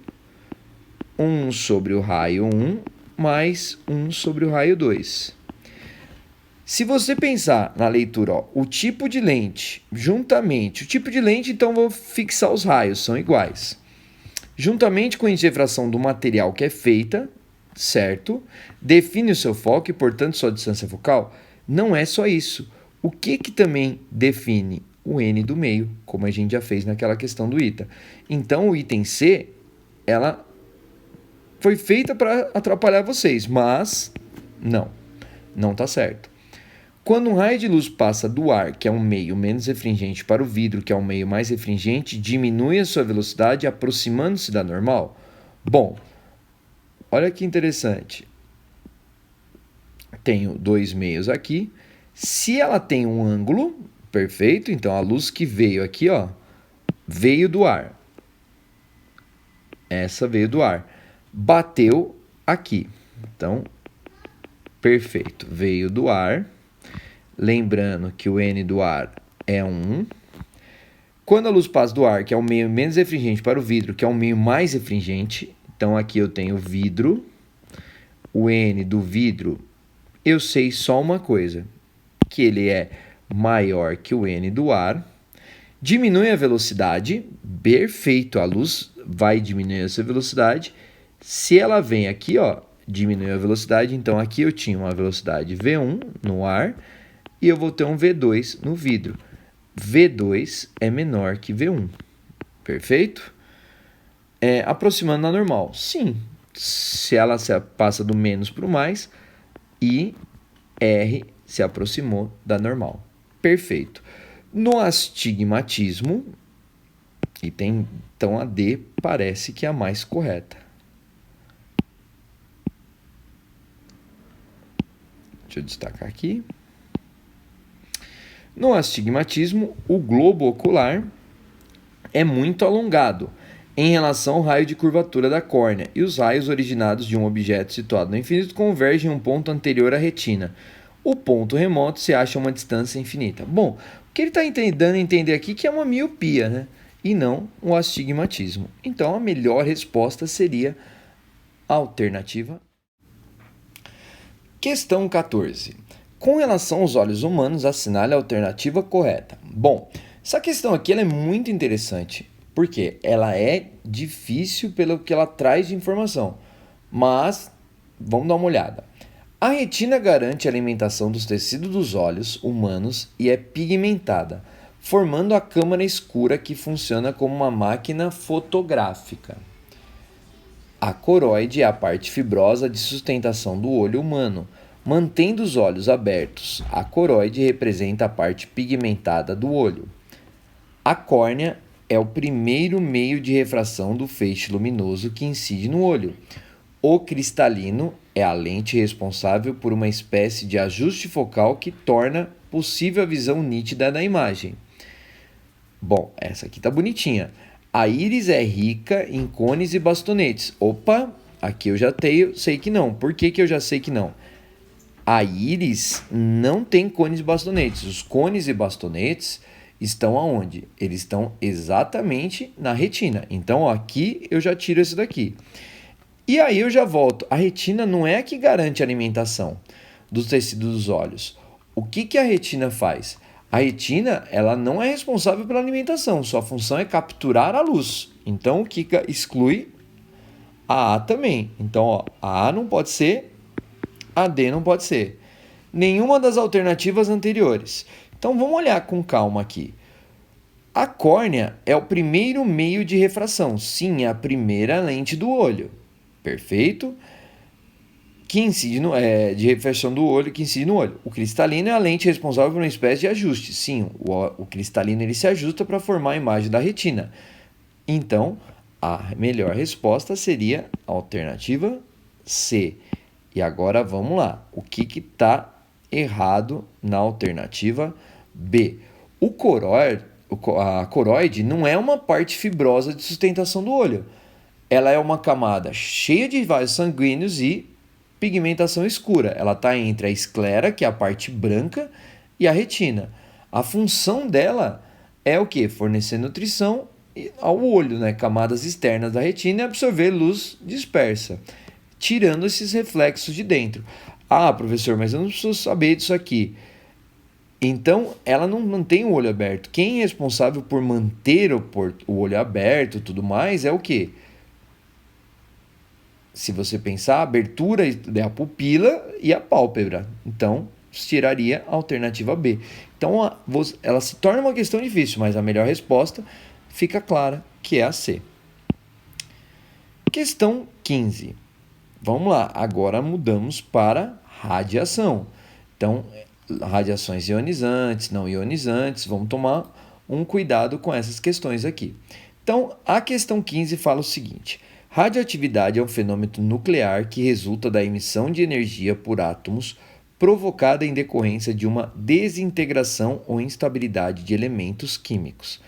sobre o raio 1, mais 1 sobre o raio 2. Se você pensar na leitura, ó, o tipo de lente, juntamente, o tipo de lente, então vou fixar os raios, são iguais. Juntamente com a refração do material que é feita, certo? Define o seu foco e, portanto, sua distância focal. Não é só isso. O que também define? O N do meio, como a gente já fez naquela questão do ITA. Então, o item C, ela foi feita para atrapalhar vocês, mas não está certo. Quando um raio de luz passa do ar, que é um meio menos refringente, para o vidro, que é um meio mais refringente, diminui a sua velocidade aproximando-se da normal? Bom, olha que interessante. Tenho dois meios aqui. Se ela tem um ângulo, perfeito, então a luz que veio aqui, ó, veio do ar. Essa veio do ar. Bateu aqui. Então, perfeito, veio do ar. Lembrando que o N do ar é 1. Quando a luz passa do ar, que é o meio menos refringente, para o vidro, que é o meio mais refringente, então aqui eu tenho vidro. O N do vidro, eu sei só uma coisa, que ele é maior que o N do ar. Diminui a velocidade, perfeito, a luz vai diminuir essa velocidade. Se ela vem aqui, ó, diminui a velocidade, então aqui eu tinha uma velocidade V1 no ar, e eu vou ter um V2 no vidro. V2 é menor que V1. Perfeito? Aproximando da normal. Sim. Se ela passa do menos para o mais, e R se aproximou da normal. Perfeito. No astigmatismo, então a D parece que é a mais correta. Deixa eu destacar aqui. No astigmatismo, o globo ocular é muito alongado em relação ao raio de curvatura da córnea, e os raios originados de um objeto situado no infinito convergem em um ponto anterior à retina. O ponto remoto se acha a uma distância infinita. Bom, o que ele está dando a entender aqui é que é uma miopia, né? E não um astigmatismo. Então, a melhor resposta seria a alternativa. Questão 14. Com relação aos olhos humanos, assinale a alternativa correta. Bom, essa questão aqui ela é muito interessante, porque ela é difícil pelo que ela traz de informação. Mas, vamos dar uma olhada. A retina garante a alimentação dos tecidos dos olhos humanos e é pigmentada, formando a câmara escura que funciona como uma máquina fotográfica. A coroide é a parte fibrosa de sustentação do olho humano, mantendo os olhos abertos. A coroide representa a parte pigmentada do olho. A córnea é o primeiro meio de refração do feixe luminoso que incide no olho. O cristalino é a lente responsável por uma espécie de ajuste focal que torna possível a visão nítida da imagem. Bom, essa aqui tá bonitinha. A íris é rica em cones e bastonetes. Opa, aqui eu já sei que não. Por que eu já sei que não? A íris não tem cones e bastonetes. Os cones e bastonetes estão aonde? Eles estão exatamente na retina. Então, ó, aqui eu já tiro esse daqui. E aí eu já volto. A retina não é a que garante a alimentação dos tecidos dos olhos. O que a retina faz? A retina, ela não é responsável pela alimentação. Sua função é capturar a luz. Então, o que exclui? A A também. Então, ó, a A não pode ser, a D não pode ser. Nenhuma das alternativas anteriores. Então, vamos olhar com calma aqui. A córnea é o primeiro meio de refração. Sim, é a primeira lente do olho. Perfeito? Que incide de refração do olho, que incide no olho. O cristalino é a lente responsável por uma espécie de ajuste. Sim, o cristalino ele se ajusta para formar a imagem da retina. Então, a melhor resposta seria a alternativa C. E agora vamos lá. O que está errado na alternativa B? A coroide não é uma parte fibrosa de sustentação do olho. Ela é uma camada cheia de vasos sanguíneos e pigmentação escura. Ela está entre a esclera, que é a parte branca, e a retina. A função dela é o quê? Fornecer nutrição ao olho, né? Camadas externas da retina e absorver luz dispersa. tirando esses reflexos de dentro. Ah, professor, mas eu não preciso saber disso aqui. Então, ela não mantém o olho aberto. Quem é responsável por manter o olho aberto e tudo mais é o quê? Se você pensar, a abertura é a pupila e a pálpebra. Então, tiraria a alternativa B. Então, ela se torna uma questão difícil, mas a melhor resposta fica clara, que é a C. Questão 15. Vamos lá, agora mudamos para radiação. Então, radiações ionizantes, não ionizantes, vamos tomar um cuidado com essas questões aqui. Então, a questão 15 fala o seguinte: radioatividade é um fenômeno nuclear que resulta da emissão de energia por átomos provocada em decorrência de uma desintegração ou instabilidade de elementos químicos.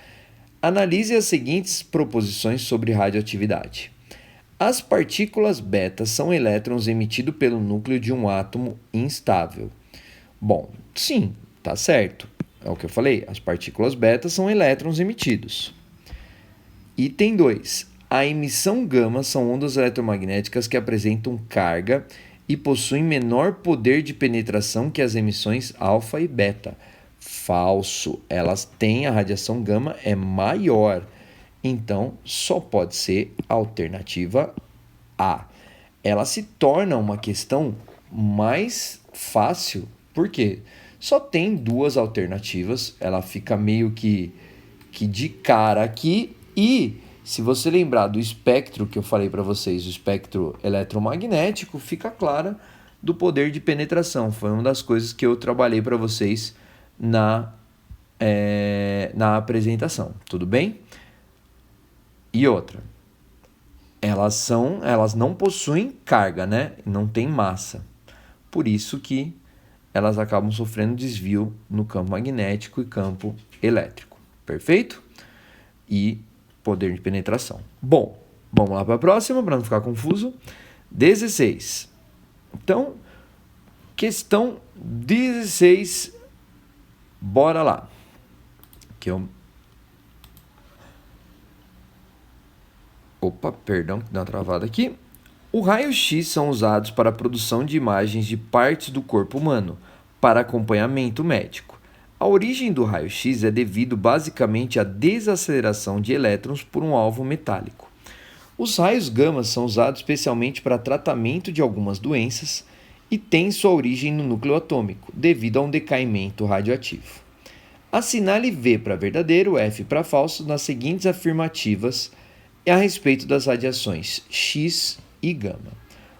Analise as seguintes proposições sobre radioatividade. As partículas beta são elétrons emitidos pelo núcleo de um átomo instável. Bom, sim, tá certo. É o que eu falei, as partículas beta são elétrons emitidos. Item 2. A emissão gama são ondas eletromagnéticas que apresentam carga e possuem menor poder de penetração que as emissões alfa e beta. Falso. Elas têm, a radiação gama é maior. Então, só pode ser a alternativa A. Ela se torna uma questão mais fácil, porque só tem duas alternativas, ela fica meio que de cara aqui. E se você lembrar do espectro que eu falei para vocês, o espectro eletromagnético, fica clara do poder de penetração. Foi uma das coisas que eu trabalhei para vocês na apresentação, tudo bem? E outra, elas não possuem carga, né? Não tem massa. Por isso que elas acabam sofrendo desvio no campo magnético e campo elétrico. Perfeito? E poder de penetração. Bom, vamos lá para a próxima, para não ficar confuso. 16. Então, questão 16. Bora lá. Opa, perdão, que deu uma travada aqui. O raio-x são usados para a produção de imagens de partes do corpo humano, para acompanhamento médico. A origem do raio-x é devido basicamente à desaceleração de elétrons por um alvo metálico. Os raios gama são usados especialmente para tratamento de algumas doenças e têm sua origem no núcleo atômico, devido a um decaimento radioativo. Assinale V para verdadeiro, F para falso nas seguintes afirmativas a respeito das radiações X e gama.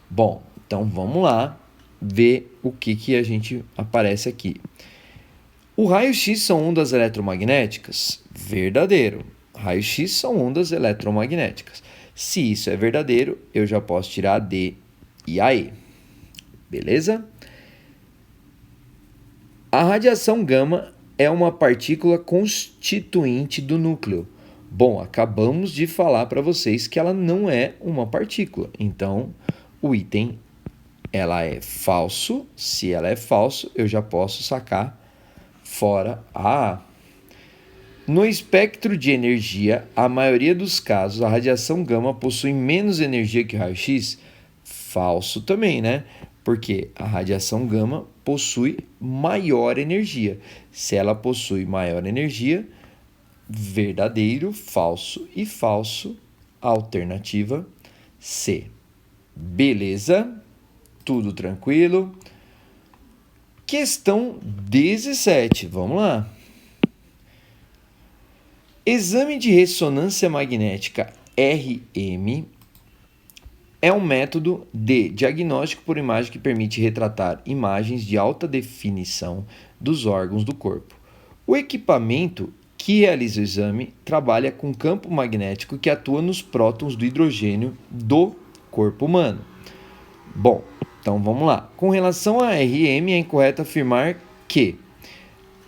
Bom, então vamos lá ver o que a gente aparece aqui. O raio-x são ondas eletromagnéticas? Verdadeiro. Raio-x são ondas eletromagnéticas. Se isso é verdadeiro, eu já posso tirar a D e a E. Beleza? A radiação gama é uma partícula constituinte do núcleo. Bom, acabamos de falar para vocês que ela não é uma partícula. Então, o item, ela é falso. Se ela é falso, eu já posso sacar fora a A. No espectro de energia, a maioria dos casos, a radiação gama possui menos energia que o raio-x. Falso também, né? Porque a radiação gama possui maior energia. Se ela possui maior energia, verdadeiro, falso e falso, alternativa C. Beleza? Tudo tranquilo? Questão 17, vamos lá. Exame de ressonância magnética RM é um método de diagnóstico por imagem que permite retratar imagens de alta definição dos órgãos do corpo. O equipamento que realiza o exame trabalha com campo magnético que atua nos prótons do hidrogênio do corpo humano. Bom, então vamos lá. Com relação a RM, é incorreto afirmar que...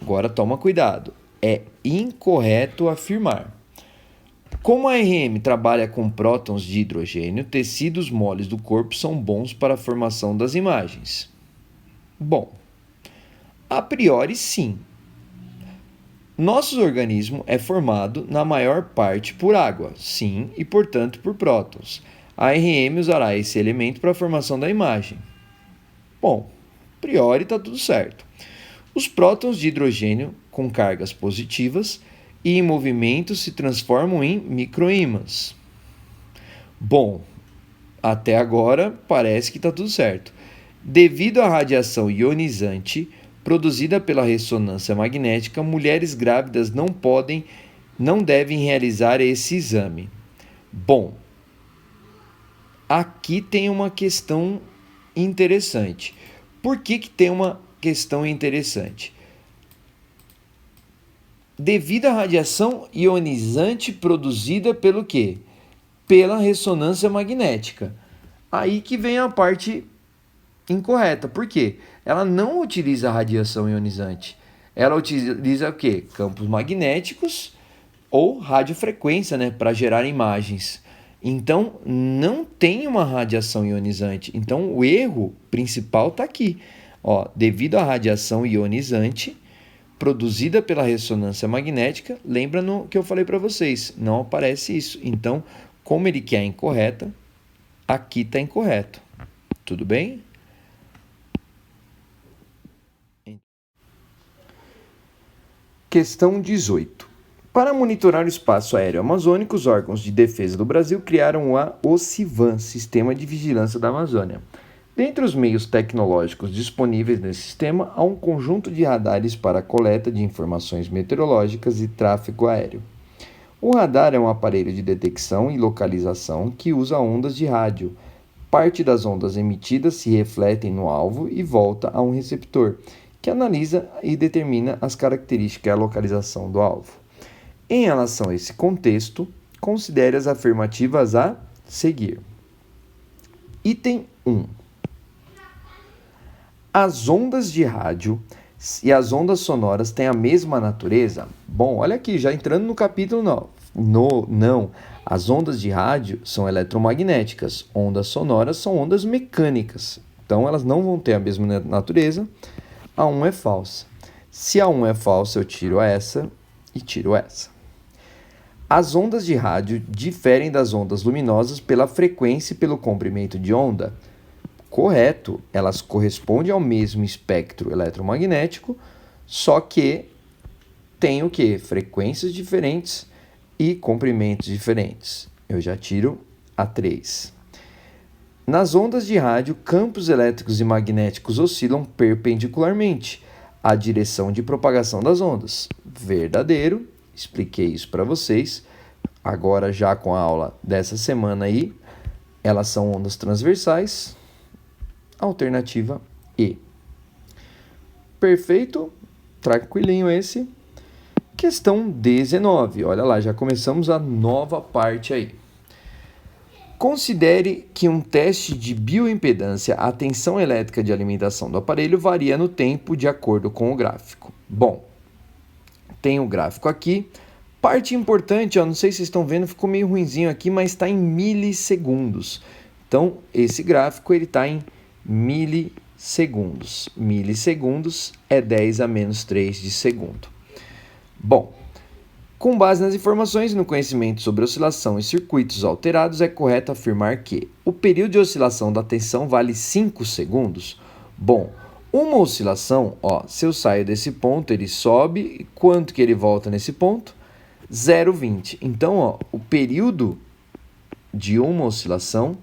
Agora toma cuidado. É incorreto afirmar. Como a RM trabalha com prótons de hidrogênio, tecidos moles do corpo são bons para a formação das imagens. Bom, a priori sim. Nosso organismo é formado, na maior parte, por água, sim, e portanto por prótons. A ARM usará esse elemento para a formação da imagem. Bom, a priori está tudo certo. Os prótons de hidrogênio com cargas positivas e em movimento se transformam em microímãs. Bom, até agora parece que está tudo certo. Devido à radiação ionizante produzida pela ressonância magnética, mulheres grávidas não devem realizar esse exame. Bom, aqui tem uma questão interessante. Por que tem uma questão interessante? Devido à radiação ionizante produzida pelo quê? Pela ressonância magnética. Aí que vem a parte incorreta. Por quê? Ela não utiliza a radiação ionizante. Ela utiliza o quê? Campos magnéticos ou radiofrequência, né, para gerar imagens. Então, não tem uma radiação ionizante. Então, o erro principal está aqui. Ó, devido à radiação ionizante produzida pela ressonância magnética, lembra no que eu falei para vocês, não aparece isso. Então, como ele quer incorreta, aqui está incorreto. Tudo bem? Questão 18. Para monitorar o espaço aéreo amazônico, os órgãos de defesa do Brasil criaram o CIVAM, Sistema de Vigilância da Amazônia. Dentre os meios tecnológicos disponíveis nesse sistema, há um conjunto de radares para a coleta de informações meteorológicas e tráfego aéreo. O radar é um aparelho de detecção e localização que usa ondas de rádio. Parte das ondas emitidas se refletem no alvo e volta a um receptor, que analisa e determina as características e a localização do alvo. Em relação a esse contexto, considere as afirmativas a seguir. Item 1. As ondas de rádio e as ondas sonoras têm a mesma natureza? Bom, olha aqui, já entrando no capítulo não. As ondas de rádio são eletromagnéticas, ondas sonoras são ondas mecânicas. Então, elas não vão ter a mesma natureza. A 1 é falsa. Se a 1 é falsa, eu tiro essa e tiro essa. As ondas de rádio diferem das ondas luminosas pela frequência e pelo comprimento de onda? Correto, elas correspondem ao mesmo espectro eletromagnético, só que tem o quê? Frequências diferentes e comprimentos diferentes. Eu já tiro a 3. Nas ondas de rádio, campos elétricos e magnéticos oscilam perpendicularmente à direção de propagação das ondas. Verdadeiro, expliquei isso para vocês. Agora já com a aula dessa semana aí, elas são ondas transversais. Alternativa E. Perfeito, tranquilinho esse. Questão 19. Olha lá, já começamos a nova parte aí. Considere que um teste de bioimpedância, a tensão elétrica de alimentação do aparelho varia no tempo de acordo com o gráfico. Bom, tem o gráfico aqui. Parte importante, ó, não sei se vocês estão vendo, ficou meio ruinzinho aqui, mas está em milissegundos. Então, esse gráfico está em milissegundos. Milissegundos é 10 a menos 3 de segundo. Bom, com base nas informações e no conhecimento sobre oscilação e circuitos alterados, é correto afirmar que o período de oscilação da tensão vale 5 segundos? Bom, uma oscilação, ó, se eu saio desse ponto, ele sobe, quanto que ele volta nesse ponto? 0,20. Então, ó, o período de uma oscilação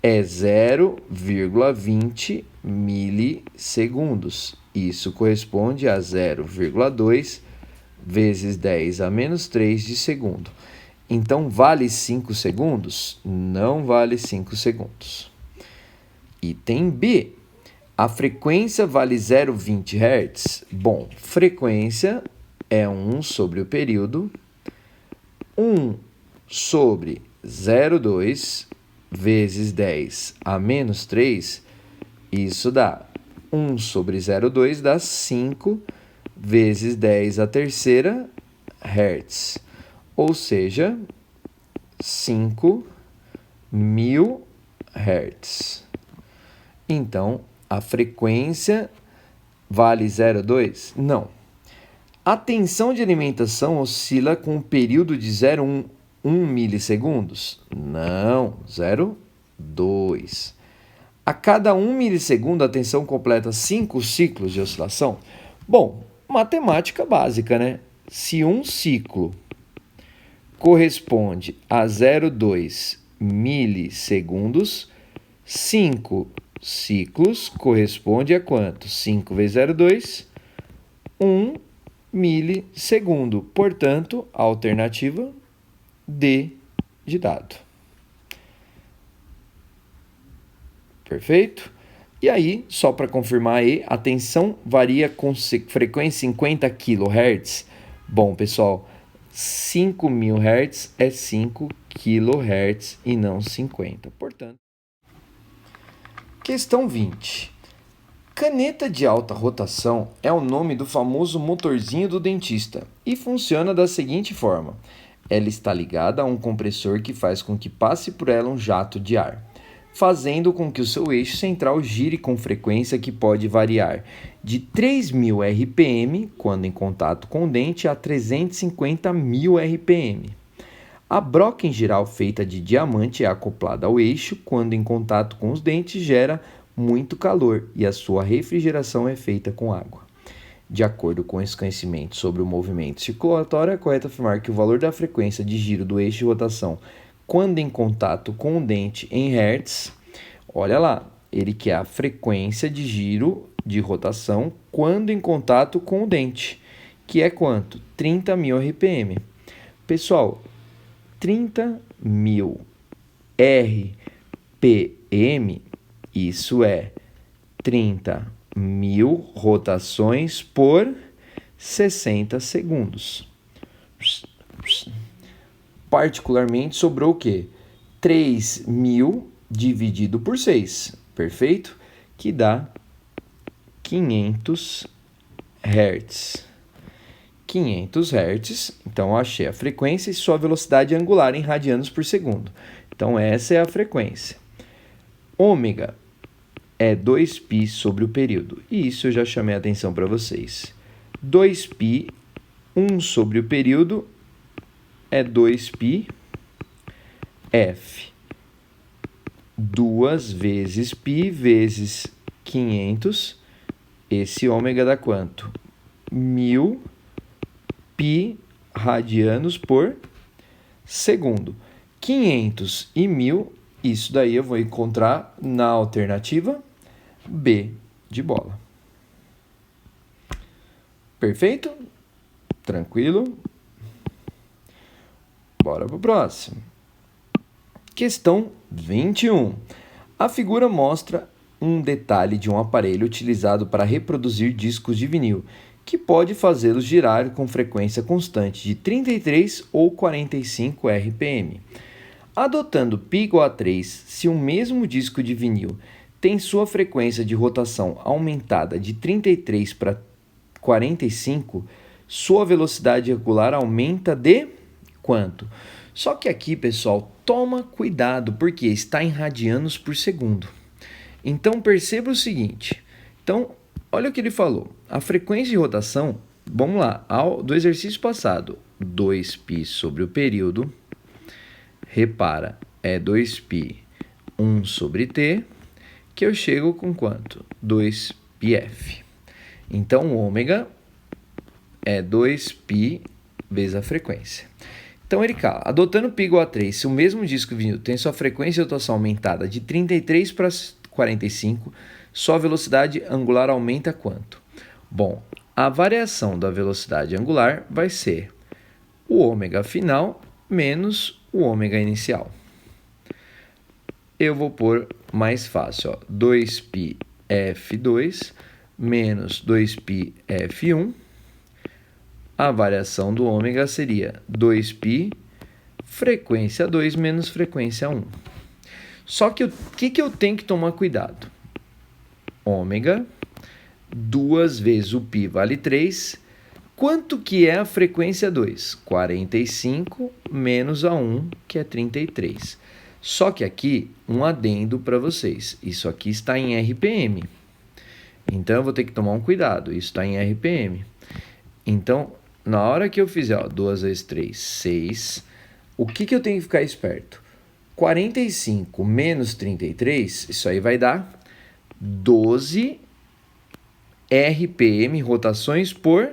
é 0,20 milissegundos. Isso corresponde a 0,2 vezes 10 a menos 3 de segundo. Então, vale 5 segundos? Não vale 5 segundos. Item B. A frequência vale 0,20 Hz? Bom, frequência é 1 sobre o período. 1 sobre 0,2 vezes 10 a menos 3, isso dá 1 sobre 0,2 dá 5 vezes 10 a terceira Hz, ou seja, 5.000 Hz. Então, a frequência vale 0,2? Não. A tensão de alimentação oscila com um período de 0,1 milissegundos? Não, 2. A cada 1 milissegundo, a tensão completa 5 ciclos de oscilação? Bom, matemática básica, né? Se um ciclo corresponde a 0,2 milissegundos, 5 ciclos corresponde a quanto? 5 vezes 0,2, 1 milissegundo. Portanto, a alternativa D de dado. Perfeito? E aí, só para confirmar aí, a tensão varia com frequência 50 kHz. Bom, pessoal, 5.000 Hz é 5 kHz e não 50. Portanto, questão 20. Caneta de alta rotação é o nome do famoso motorzinho do dentista e funciona da seguinte forma. Ela está ligada a um compressor que faz com que passe por ela um jato de ar, fazendo com que o seu eixo central gire com frequência que pode variar de 3.000 RPM, quando em contato com o dente, a 350.000 RPM. A broca em geral feita de diamante é acoplada ao eixo, quando em contato com os dentes gera muito calor e a sua refrigeração é feita com água. De acordo com esse conhecimento sobre o movimento circulatório, é correto afirmar que o valor da frequência de giro do eixo de rotação quando em contato com o dente em Hertz, olha lá, ele quer a frequência de giro de rotação quando em contato com o dente, que é quanto? 30.000 RPM. Pessoal, 30.000 RPM, isso é 30.000 rotações por 60 segundos. Particularmente, sobrou o quê? 3.000 dividido por 6, perfeito? Que dá 500 Hz. 500 Hz, então eu achei a frequência e sua velocidade angular em radianos por segundo. Então essa é a frequência. Ômega é 2π sobre o período, e isso eu já chamei a atenção para vocês. 2π, 1 sobre o período, é 2π F. 2 vezes π vezes 500. Esse ômega dá quanto? 1.000 π radianos por segundo. 500 e 1.000, isso daí eu vou encontrar na alternativa B de bola. Perfeito? Tranquilo? Bora para o próximo. Questão 21. A figura mostra um detalhe de um aparelho utilizado para reproduzir discos de vinil, que pode fazê-los girar com frequência constante de 33 ou 45 RPM. Adotando π igual a 3, se um mesmo disco de vinil tem sua frequência de rotação aumentada de 33 para 45, sua velocidade angular aumenta de quanto? Só que aqui, pessoal, toma cuidado, porque está em radianos por segundo. Então, perceba o seguinte. Então, olha o que ele falou. A frequência de rotação, vamos lá, do exercício passado, 2π sobre o período. Repara, é 2π 1 sobre t, que eu chego com quanto? 2πf. Então, o ômega é 2π vezes a frequência. Então, ele cala. Adotando π igual a 3, se o mesmo disco vinil tem sua frequência de rotação aumentada de 33 para 45, sua velocidade angular aumenta quanto? Bom, a variação da velocidade angular vai ser o ômega final menos o ômega inicial. Eu vou pôr mais fácil, ó, 2π f2 menos 2π f1. A variação do ômega seria 2π frequência 2 menos frequência 1. Só que o que eu tenho que tomar cuidado? Ômega, 2 vezes o π vale 3. Quanto que é a frequência 2? 45 menos a 1, que é 33. Só que aqui, um adendo para vocês. Isso aqui está em RPM. Então, eu vou ter que tomar um cuidado. Isso está em RPM. Então, na hora que eu fizer 2 vezes 3, 6, o que eu tenho que ficar esperto? 45 menos 33, isso aí vai dar 12 RPM, rotações por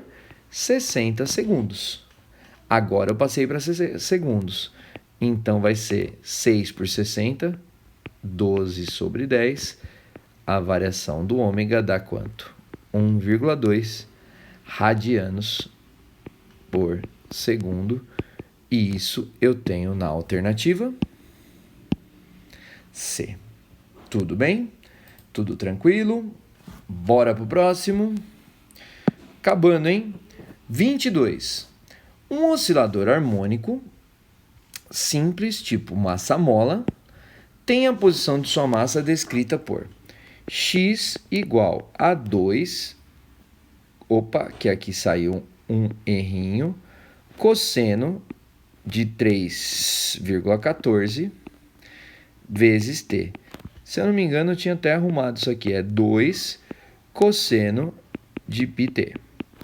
60 segundos. Agora eu passei para segundos. Então vai ser 6 por 60, 12 sobre 10. A variação do ômega dá quanto? 1,2 radianos por segundo. E isso eu tenho na alternativa C. Tudo bem? Tudo tranquilo? Bora pro próximo. Acabando, hein? 22. Um oscilador harmônico simples, tipo massa-mola, tem a posição de sua massa descrita por x igual a 2, que aqui saiu um errinho, cosseno de 3,14 vezes t. Se eu não me engano, eu tinha até arrumado isso aqui, é 2 cosseno de πt.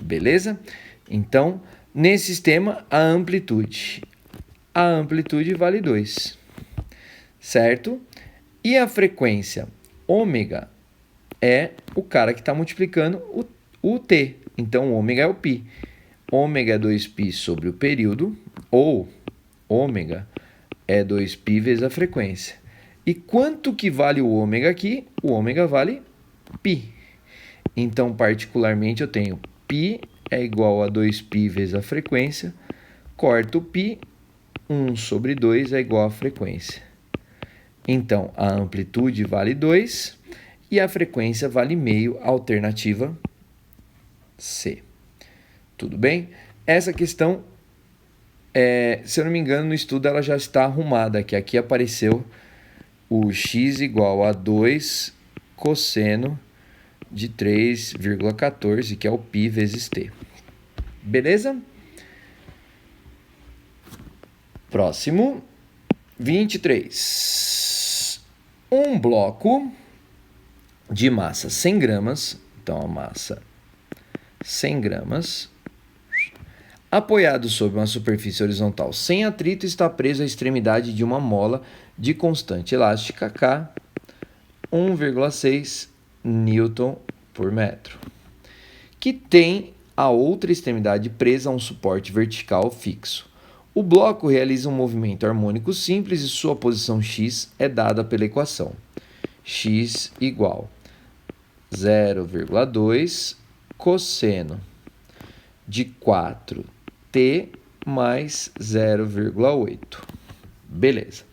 Beleza? Então, nesse sistema, a amplitude vale 2, certo? E a frequência ômega é o cara que está multiplicando o t. Então, ômega é o π. Ômega é 2π sobre o período, ou ômega é 2π vezes a frequência. E quanto que vale o ômega aqui? O ômega vale π. Então, particularmente, eu tenho π é igual a 2π vezes a frequência, corto π, 1 sobre 2 é igual a frequência. Então, a amplitude vale 2 e a frequência vale meio, alternativa C. Tudo bem? Essa questão, se eu não me engano, no estudo ela já está arrumada, que aqui apareceu o x igual a 2 cosseno de 3,14, que é o π vezes t. Beleza? Próximo, 23. Um bloco de massa 100 gramas, então a massa 100 gramas, apoiado sobre uma superfície horizontal sem atrito, está preso à extremidade de uma mola de constante elástica K, 1,6 Newton por metro, que tem a outra extremidade presa a um suporte vertical fixo. O bloco realiza um movimento harmônico simples e sua posição x é dada pela equação x igual 0,2 cosseno de 4t mais 0,8. Beleza.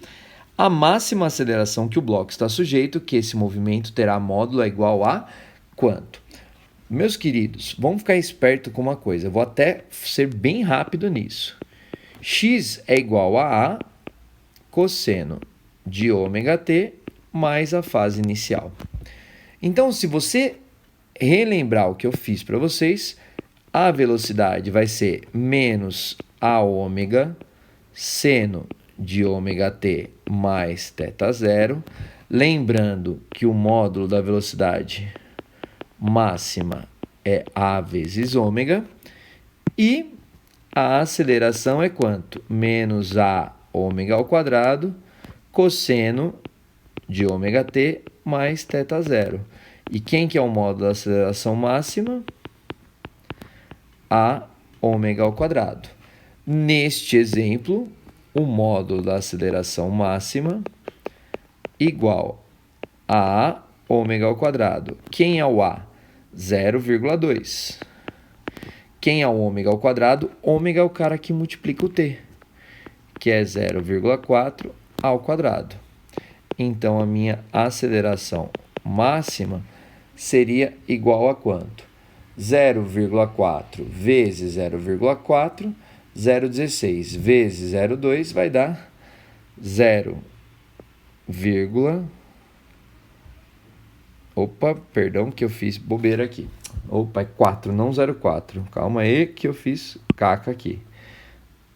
A máxima aceleração que o bloco está sujeito, que esse movimento terá módulo, é igual a quanto? Meus queridos, vamos ficar esperto com uma coisa. Eu vou até ser bem rápido nisso. X é igual a cosseno de ômega t mais a fase inicial. Então, se você relembrar o que eu fiz para vocês, a velocidade vai ser menos a ômega seno de ômega t mais θ zero. Lembrando que o módulo da velocidade máxima é a vezes ômega. E a aceleração é quanto? Menos a ômega ao quadrado cosseno de ômega t mais θ zero. E quem que é o módulo da aceleração máxima? A ômega ao quadrado. Neste exemplo, o módulo da aceleração máxima igual a ômega ao quadrado. Quem é o A? 0,2. Quem é o ômega ao quadrado? Ômega é o cara que multiplica o t, que é 0,4 ao quadrado. Então, a minha aceleração máxima seria igual a quanto? 0,4 vezes 0,4, 0,16 vezes 0,2 vai dar 0, opa, perdão que eu fiz bobeira aqui. Opa, é 4, não 0,4. Calma aí que eu fiz caca aqui.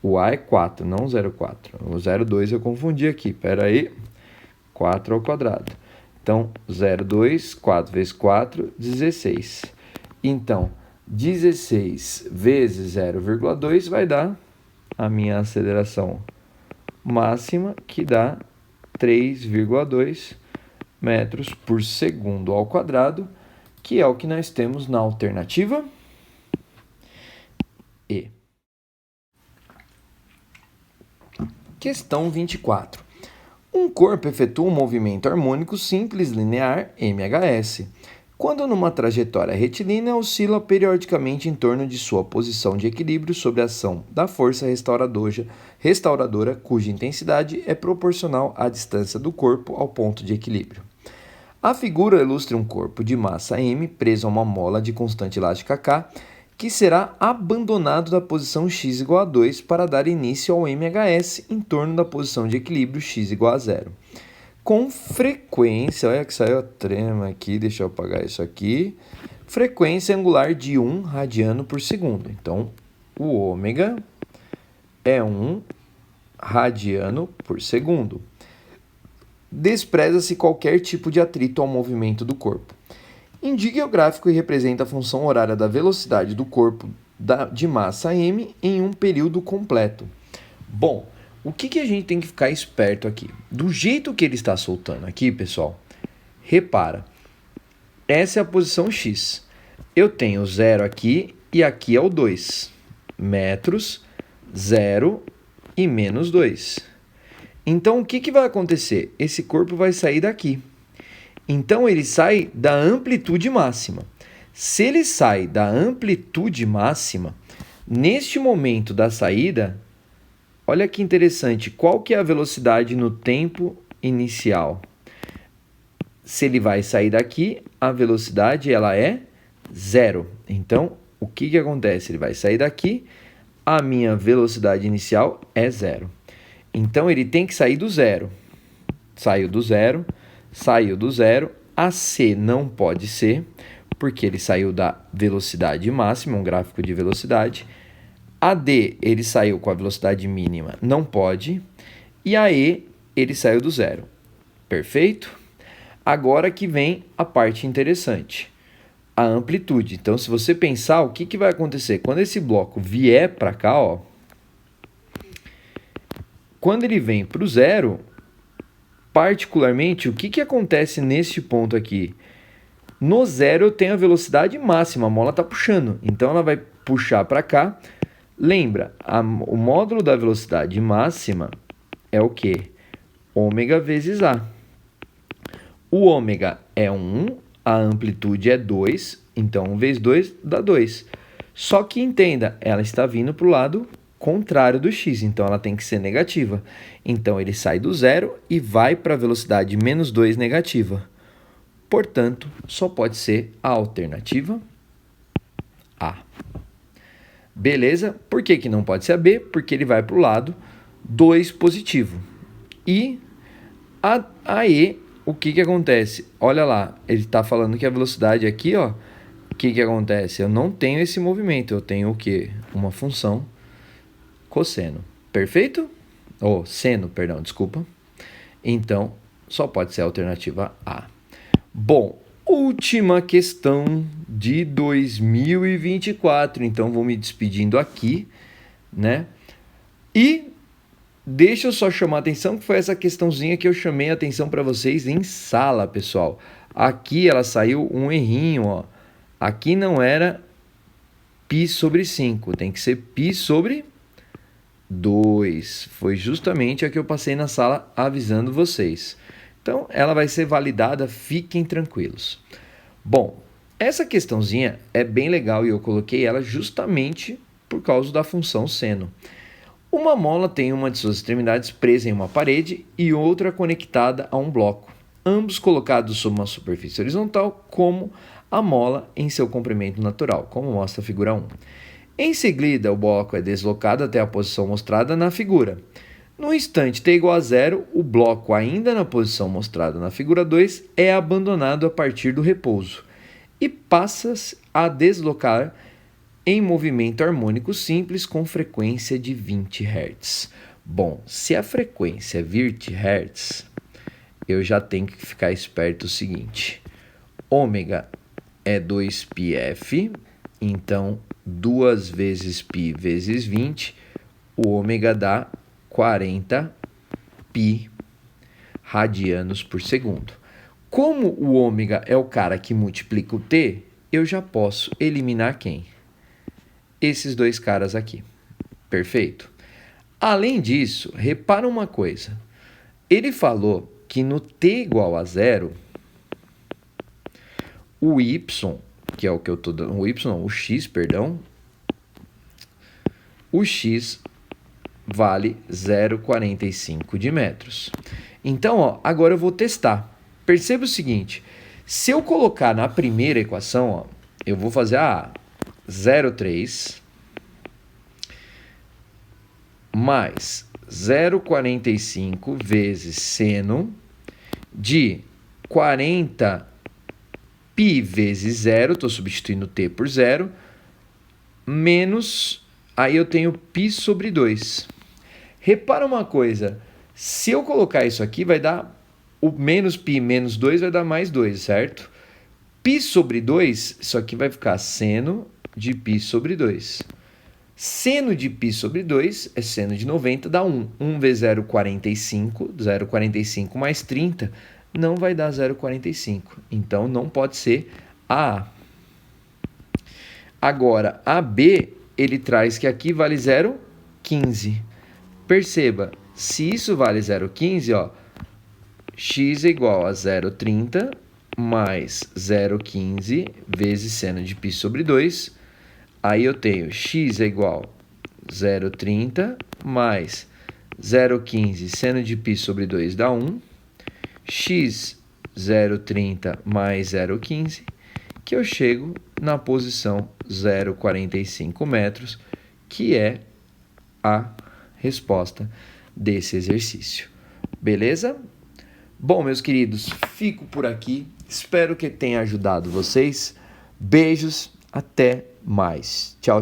O A é 4, não 0,4. O 0,2 eu confundi aqui. Pera aí. 4 ao quadrado. Então, 0,2, 4 vezes 4, 16. Então, 16 vezes 0,2 vai dar a minha aceleração máxima, que dá 3,2 metros por segundo ao quadrado, que é o que nós temos na alternativa E. Questão 24. Um corpo efetua um movimento harmônico simples linear MHS, quando numa trajetória retilínea oscila periodicamente em torno de sua posição de equilíbrio sob a ação da força restauradora, cuja intensidade é proporcional à distância do corpo ao ponto de equilíbrio. A figura ilustra um corpo de massa M preso a uma mola de constante elástica K, que será abandonado da posição x igual a 2 para dar início ao MHS em torno da posição de equilíbrio x igual a 0. Com frequência, olha que saiu a trema aqui, deixa eu apagar isso aqui, frequência angular de 1 radiano por segundo. Então, o ômega é 1 radiano por segundo. Despreza-se qualquer tipo de atrito ao movimento do corpo. Indique o gráfico e representa a função horária da velocidade do corpo de massa m em um período completo. Bom, o que a gente tem que ficar esperto aqui? Do jeito que ele está soltando aqui, pessoal, repara, essa é a posição x. Eu tenho 0 aqui e aqui é o 2. Metros, 0 e menos 2. Então, o que vai acontecer? Esse corpo vai sair daqui. Então, ele sai da amplitude máxima. Se ele sai da amplitude máxima, neste momento da saída, olha que interessante, qual que é a velocidade no tempo inicial? Se ele vai sair daqui, a velocidade ela é 0. Então, o que acontece? Ele vai sair daqui, a minha velocidade inicial é 0. Então, ele tem que sair do 0. Saiu do 0. Saiu do 0, a C não pode ser, porque ele saiu da velocidade máxima, um gráfico de velocidade. A D, ele saiu com a velocidade mínima, não pode. E a E, ele saiu do 0. Perfeito? Agora que vem a parte interessante, a amplitude. Então, se você pensar, o que vai acontecer? Quando esse bloco vier para cá, ó, quando ele vem para o 0... particularmente, o que acontece neste ponto aqui? No 0 eu tenho a velocidade máxima, a mola está puxando, então ela vai puxar para cá. Lembra, o módulo da velocidade máxima é o quê? Ômega vezes A. O ômega é 1, a amplitude é 2, então 1 vezes 2 dá 2. Só que entenda, ela está vindo para o lado contrário do x, então ela tem que ser negativa. Então, ele sai do 0 e vai para a velocidade menos 2 negativa. Portanto, só pode ser a alternativa A. Beleza? Por que não pode ser a B? Porque ele vai para o lado 2 positivo. E a E, o que acontece? Olha lá, ele está falando que a velocidade aqui, ó, o que acontece? Eu não tenho esse movimento, eu tenho o quê? Uma função cosseno. Perfeito? Ou seno, perdão, desculpa. Então, só pode ser a alternativa A. Bom, última questão de 2024. Então, vou me despedindo aqui, né? E deixa eu só chamar a atenção que foi essa questãozinha que eu chamei a atenção para vocês em sala, pessoal. Aqui ela saiu um errinho, ó. Aqui não era π sobre 5, tem que ser π sobre 2. Foi justamente a que eu passei na sala avisando vocês. Então, ela vai ser validada, fiquem tranquilos. Bom, essa questãozinha é bem legal e eu coloquei ela justamente por causa da função seno. Uma mola tem uma de suas extremidades presa em uma parede e outra conectada a um bloco, ambos colocados sob uma superfície horizontal, como a mola em seu comprimento natural, como mostra a figura 1. Em seguida, o bloco é deslocado até a posição mostrada na figura. No instante t igual a 0, o bloco, ainda na posição mostrada na figura 2, é abandonado a partir do repouso e passa a deslocar em movimento harmônico simples com frequência de 20 Hz. Bom, se a frequência é 20 Hz, eu já tenho que ficar esperto o seguinte. Ômega é 2πf, então 2 vezes π vezes 20, o ômega dá 40 π radianos por segundo. Como o ômega é o cara que multiplica o T, eu já posso eliminar quem? Esses dois caras aqui. Perfeito? Além disso, repara uma coisa. Ele falou que no T igual a zero, o Y, que é o que eu estou dando, o X, perdão, o X vale 0,45 de metros. Então, ó, agora eu vou testar. Perceba o seguinte, se eu colocar na primeira equação, ó, eu vou fazer a 0,3 mais 0,45 vezes seno de 40 π vezes 0, estou substituindo t por 0, menos, aí eu tenho π sobre 2. Repara uma coisa, se eu colocar isso aqui, vai dar, o menos π menos 2 vai dar mais 2, certo? π sobre 2, isso aqui vai ficar seno de π sobre 2. Seno de π sobre 2 é seno de 90, dá 1. 1 vezes 0,45, 0,45 mais 30, não vai dar 0,45. Então, não pode ser a A. Agora, a B, ele traz que aqui vale 0,15. Perceba, se isso vale 0,15, ó, x é igual a 0,30 mais 0,15 vezes seno de π sobre 2. Aí eu tenho x é igual a 0,30 mais 0,15 seno de π sobre 2 dá 1. X 0,30 mais 0,15, que eu chego na posição 0,45 metros, que é a resposta desse exercício. Beleza? Bom, meus queridos, fico por aqui. Espero que tenha ajudado vocês. Beijos, até mais. Tchau.